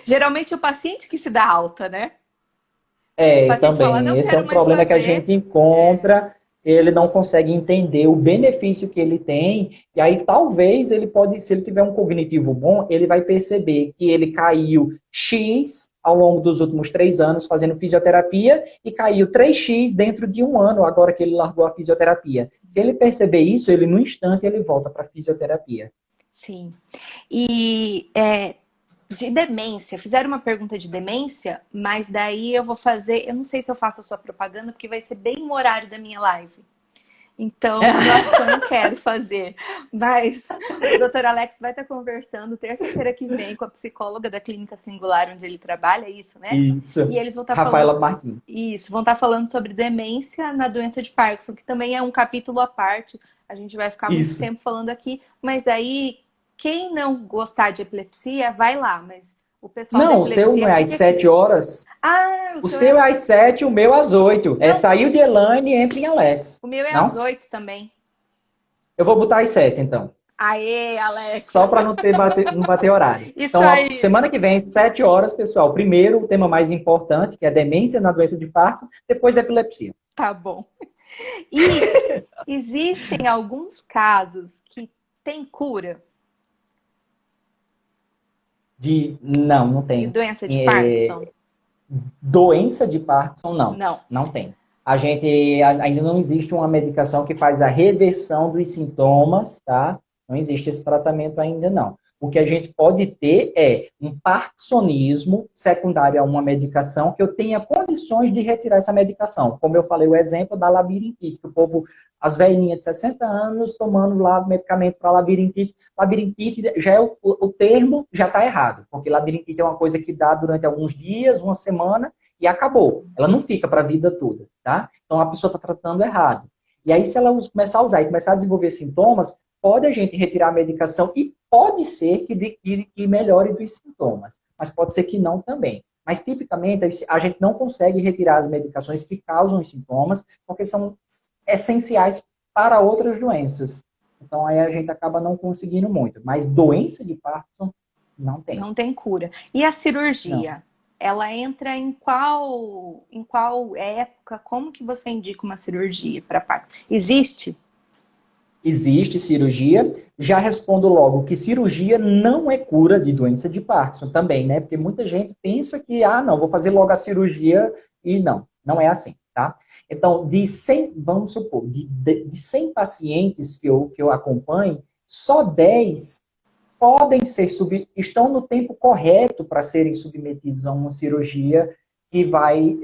Geralmente é o paciente que se dá alta, né? O paciente fala, Também. não Esse é quero um mais problema que a fazer. gente encontra. Ele não consegue entender o benefício que ele tem, e aí talvez ele pode, se ele tiver um cognitivo bom, ele vai perceber que ele caiu X ao longo dos últimos 3 anos fazendo fisioterapia e caiu 3x dentro de 1 ano, agora que ele largou a fisioterapia. Se ele perceber isso, ele no instante ele volta para a fisioterapia. Sim. E de demência, fizeram uma pergunta de demência, mas daí eu vou fazer, eu não sei se eu faço a sua propaganda, porque vai ser bem no horário da minha live. Então, eu acho que eu não quero fazer. Mas o doutor Alex vai estar conversando terça-feira que vem com a psicóloga da Clínica Singular, onde ele trabalha, é isso, né? E Isso. eles vão estar falando Rafaela Martins. isso, vão estar falando sobre demência na doença de Parkinson, que também é um capítulo à parte. A gente vai ficar muito Isso. tempo falando aqui, mas aí quem não gostar de epilepsia, vai lá, mas o pessoal da Não, o seu não epilepsia é às fica aqui. 7 horas. Ah, o O seu é seu é às... às 7, o meu às 8. É Não, saiu de Elaine e entra em Alex. o meu é às Não? 8 também. Eu vou botar às 7, então. Aê, Alex! Só para não bater horário. Isso Então, a aí. semana que vem, 7 horas, pessoal. Primeiro, o tema mais importante, que é demência na doença de Parkinson. Depois, epilepsia. Tá bom. E existem alguns casos que tem cura Não de tem. doença de Parkinson? Doença de Parkinson, não. Não. Não tem. A gente ainda não existe uma medicação que faz a reversão dos sintomas, tá? Não existe esse tratamento ainda não. O que a gente pode ter é um parkinsonismo secundário a uma medicação que eu tenha condições de retirar essa medicação. Como eu falei, o exemplo da labirintite, que o povo, as velhinhas de 60 anos, tomando lá medicamento para labirintite. Labirintite já é o termo, já está errado, porque labirintite é uma coisa que dá durante alguns dias, uma semana, e acabou. Ela não fica para a vida toda, tá? Então a pessoa está tratando errado. E aí, se ela começar a usar e começar a desenvolver sintomas, pode a gente retirar a medicação e pode ser que melhore dos sintomas, mas pode ser que não também. Mas, tipicamente, a gente não consegue retirar as medicações que causam os sintomas, porque são essenciais para outras doenças. Então, aí a gente acaba não conseguindo muito. Mas doença de Parkinson, não tem. Não tem cura. E a Não. cirurgia? Ela entra em qual época? Como que você indica uma cirurgia para Parkinson? Existe? Existe cirurgia. Já respondo logo que cirurgia não é cura de doença de Parkinson também, né? Porque muita gente pensa que, não, vou fazer logo a cirurgia e não é assim, tá? Então, de 100, vamos supor, de 100 pacientes que eu acompanho, só 10 podem estão no tempo correto para serem submetidos a uma cirurgia que vai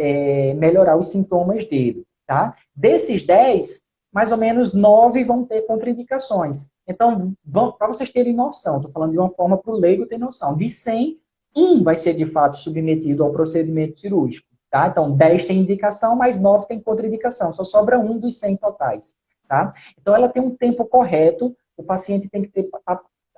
melhorar os sintomas dele, tá? Desses 10, mais ou menos 9 vão ter contraindicações. Então, para vocês terem noção, estou falando de uma forma para o leigo ter noção, de 100, um vai ser de fato submetido ao procedimento cirúrgico, tá? Então, 10 tem indicação, mais 9 tem contraindicação, só sobra um dos 100 totais, tá? Então, ela tem um tempo correto, o paciente tem que ter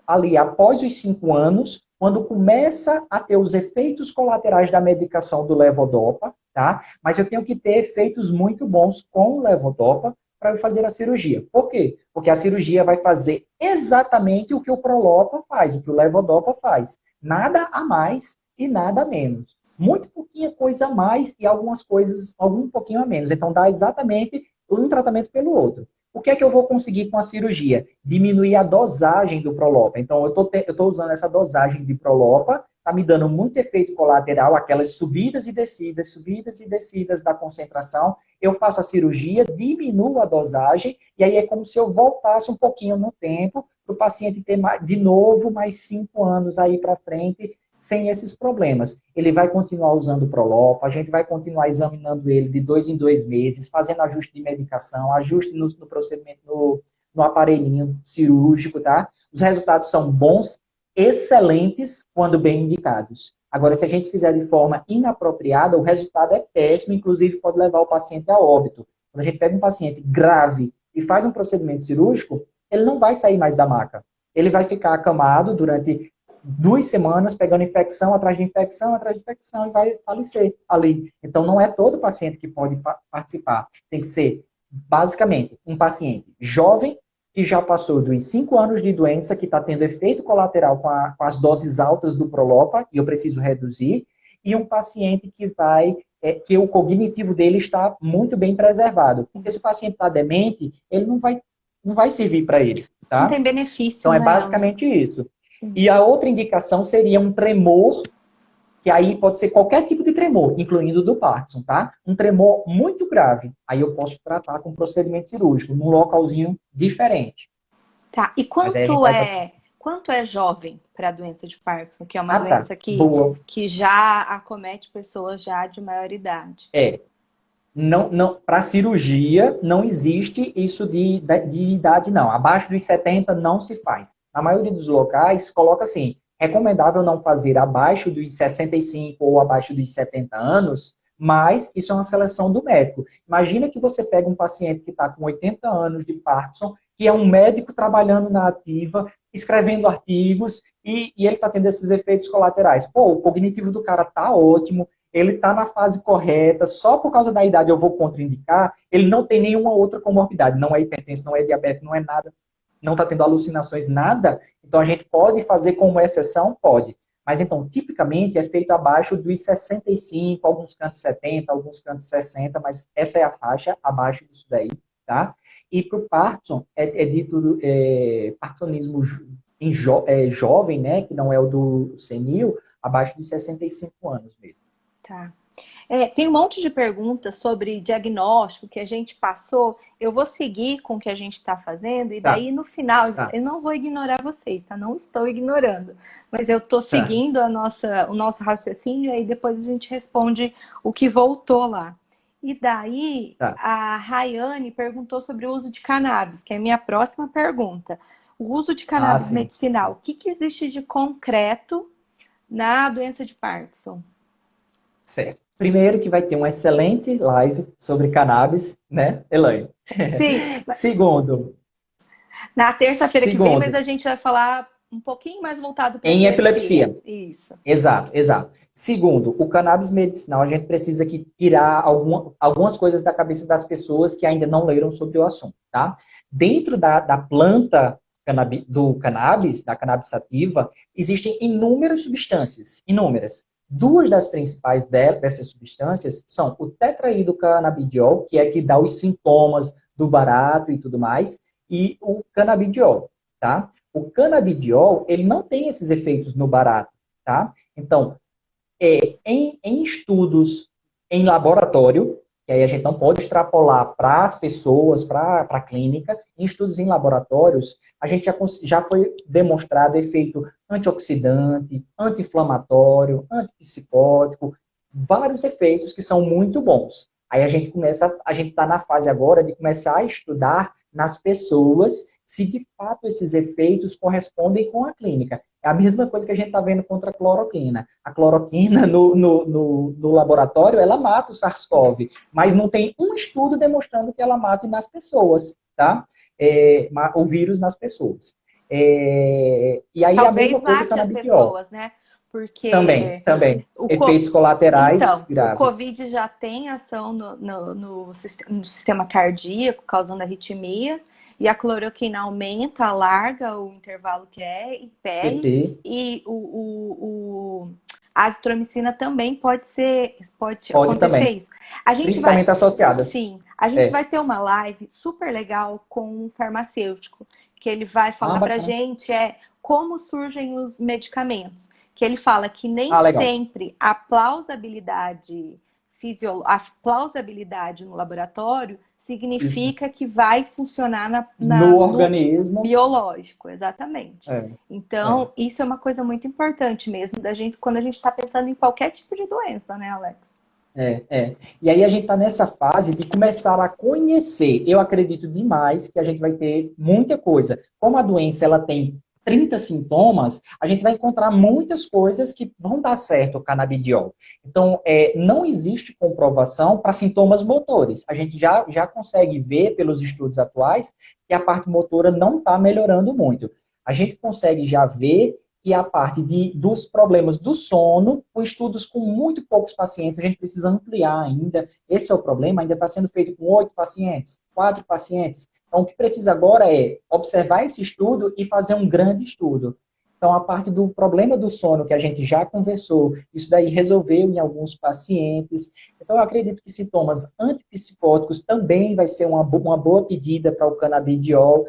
ali após os 5 anos, quando começa a ter os efeitos colaterais da medicação do levodopa, tá? Mas eu tenho que ter efeitos muito bons com o levodopa para eu fazer a cirurgia. Por quê? Porque a cirurgia vai fazer exatamente o que o Prolopa faz, o que o levodopa faz. Nada a mais e nada a menos. Muito pouquinha coisa a mais e algumas coisas, algum pouquinho a menos. Então dá exatamente um tratamento pelo outro. O que é que eu vou conseguir com a cirurgia? Diminuir a dosagem do Prolopa. Então, eu estou usando essa dosagem de Prolopa, está me dando muito efeito colateral, aquelas subidas e descidas da concentração. Eu faço a cirurgia, diminuo a dosagem, e aí é como se eu voltasse um pouquinho no tempo, para o paciente ter de novo mais 5 anos aí para frente, sem esses problemas. Ele vai continuar usando o Prolopa, a gente vai continuar examinando ele de 2 em 2 meses, fazendo ajuste de medicação, ajuste no procedimento, no aparelhinho cirúrgico, tá? Os resultados são bons, excelentes, quando bem indicados. Agora, se a gente fizer de forma inapropriada, o resultado é péssimo, inclusive pode levar o paciente a óbito. Quando a gente pega um paciente grave e faz um procedimento cirúrgico, ele não vai sair mais da maca. Ele vai ficar acamado durante 2 semanas pegando infecção atrás de infecção, e vai falecer ali. Então, não é todo paciente que pode participar. Tem que ser, basicamente, um paciente jovem que já passou dos 5 anos de doença, que está tendo efeito colateral com as doses altas do Prolopa, e eu preciso reduzir, e um paciente que o cognitivo dele está muito bem preservado. Porque se o paciente está demente, ele não vai servir para ele, Não tá? tem benefício, Então, é né, basicamente Alex? isso. E a outra indicação seria um tremor, que aí pode ser qualquer tipo de tremor, incluindo o do Parkinson, tá? Um tremor muito grave. Aí eu posso tratar com procedimento cirúrgico, num localzinho diferente. Tá. E Mas aí a gente vai... quanto é jovem para a doença de Parkinson, que é uma Tá. doença Boa. que já acomete pessoas já de maior idade? É. Não, não, para cirurgia não existe isso de idade, não. Abaixo dos 70 não se faz. Na maioria dos locais, coloca assim, recomendável não fazer abaixo dos 65 ou abaixo dos 70 anos, mas isso é uma seleção do médico. Imagina que você pega um paciente que está com 80 anos de Parkinson, que é um médico trabalhando na ativa, escrevendo artigos, e ele está tendo esses efeitos colaterais. Pô, o cognitivo do cara tá ótimo, ele está na fase correta, só por causa da idade eu vou contraindicar, ele não tem nenhuma outra comorbidade, não é hipertenso, não é diabetes, não é nada, não está tendo alucinações, nada. Então a gente pode fazer como exceção? Pode. Mas então, tipicamente, é feito abaixo dos 65, alguns cantos 70, alguns cantos 60, mas essa é a faixa abaixo disso daí, tá? E para o Parkinson, é dito Parkinsonismo jovem, né, que não é o do senil, abaixo de 65 anos mesmo. Tá. Tem um monte de perguntas sobre diagnóstico que a gente passou. Eu vou seguir com o que a gente está fazendo e daí Tá, no final tá, eu não vou ignorar vocês, tá? Não estou ignorando, mas eu estou tá, seguindo o nosso raciocínio e aí depois a gente responde o que voltou lá. E daí tá. a Rayane perguntou sobre o uso de cannabis, que é a minha próxima pergunta. O uso de Ah, cannabis sim. medicinal, o que que existe de concreto na doença de Parkinson? Certo. Primeiro que vai ter uma excelente live sobre cannabis, né, Elaine? Sim, Segundo, na terça-feira que vem, mas segundo, a gente vai falar um pouquinho mais voltado para em epilepsia. epilepsia. Isso. Exato, exato. Segundo, o cannabis medicinal, a gente precisa que tirar algumas coisas da cabeça das pessoas que ainda não leram sobre o assunto, tá? Dentro da planta do cannabis, da cannabis sativa, existem inúmeras substâncias, inúmeras. Duas das principais dessas substâncias são o tetraído-canabidiol, que é que dá os sintomas do barato e tudo mais, e o canabidiol, tá? O canabidiol, ele não tem esses efeitos no barato, tá? Então, em estudos em laboratório, que aí a gente não pode extrapolar para as pessoas, para a clínica, em estudos em laboratórios, a gente já foi demonstrado efeito antioxidante, anti-inflamatório, antipsicótico, vários efeitos que são muito bons. Aí a gente está na fase agora de começar a estudar nas pessoas se de fato esses efeitos correspondem com a clínica. É a mesma coisa que a gente está vendo contra a cloroquina. A cloroquina no laboratório, ela mata o SARS-CoV, mas não tem um estudo demonstrando que ela mate nas pessoas, tá? O vírus nas pessoas. E aí a Talvez mesma coisa com o mate as canabidiol. pessoas, né? Também, Porque também. o, Efeitos colaterais então, o graves. Covid já tem ação no sistema cardíaco, causando arritmias, e a cloroquina aumenta, alarga o intervalo que é, impele, PT e a azitromicina também pode pode acontecer também. isso. A gente vai, Principalmente associadas. sim, a gente É. vai ter uma live super legal com um farmacêutico, que ele vai Ah, falar pra bacana. gente como surgem os medicamentos, que ele fala que nem Ah, legal. sempre a plausibilidade no laboratório Isso. significa que vai funcionar No no organismo. biológico, exatamente. É, é. Então, isso é uma coisa muito importante mesmo da gente quando a gente está pensando em qualquer tipo de doença, né, Alex? E aí a gente está nessa fase de começar a conhecer. Eu acredito demais que a gente vai ter muita coisa. Como a doença ela tem 30 sintomas, a gente vai encontrar muitas coisas que vão dar certo o canabidiol. Então, não existe comprovação para sintomas motores. A gente já consegue ver pelos estudos atuais que a parte motora não está melhorando muito. A gente consegue já ver que a parte dos problemas do sono, com estudos com muito poucos pacientes, a gente precisa ampliar ainda. Esse é o problema, ainda está sendo feito com 8 pacientes, 4 pacientes. Então, o que precisa agora é observar esse estudo e fazer um grande estudo. Então, a parte do problema do sono, que a gente já conversou, isso daí resolveu em alguns pacientes. Então, eu acredito que sintomas antipsicóticos também vai ser uma boa pedida para o canabidiol.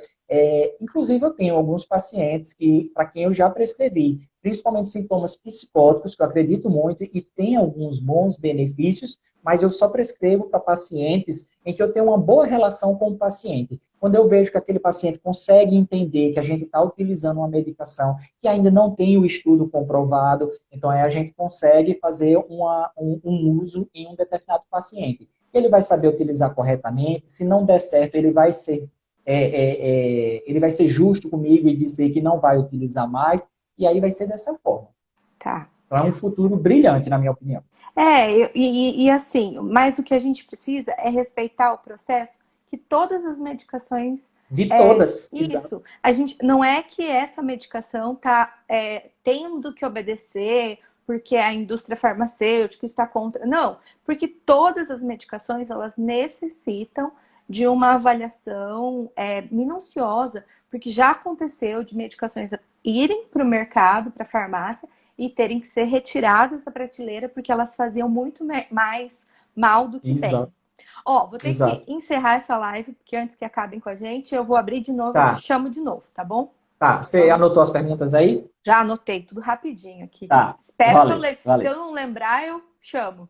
Inclusive, eu tenho alguns pacientes para quem eu já prescrevi, principalmente sintomas psicóticos, que eu acredito muito, e tem alguns bons benefícios, mas eu só prescrevo para pacientes em que eu tenho uma boa relação com o paciente. Quando eu vejo que aquele paciente consegue entender que a gente está utilizando uma medicação que ainda não tem o estudo comprovado, então aí a gente consegue fazer um uso em um determinado paciente. ele vai saber utilizar corretamente. Se não der certo, ele vai ser justo comigo e dizer que não vai utilizar mais, e aí vai ser dessa forma. Tá. Então é um futuro brilhante, na minha opinião. E assim, mas o que a gente precisa é respeitar o processo que todas as medicações. De todas, exato. Isso. A gente não é que essa medicação tá tendo que obedecer porque a indústria farmacêutica está contra. Não, porque todas as medicações elas necessitam de uma avaliação minuciosa, porque já aconteceu de medicações irem para o mercado, para a farmácia, e terem que ser retiradas da prateleira porque elas faziam muito mais mal do que bem. Exato. Ó, vou ter que Exato. encerrar essa live, porque antes que acabem com a gente, eu vou abrir de novo e te Tá, chamo de novo, tá bom? tá. Você Então, anotou as perguntas aí? já anotei tudo rapidinho aqui. Tá. Espero que eu Valeu, lembre. Se valeu. eu não lembrar, eu chamo.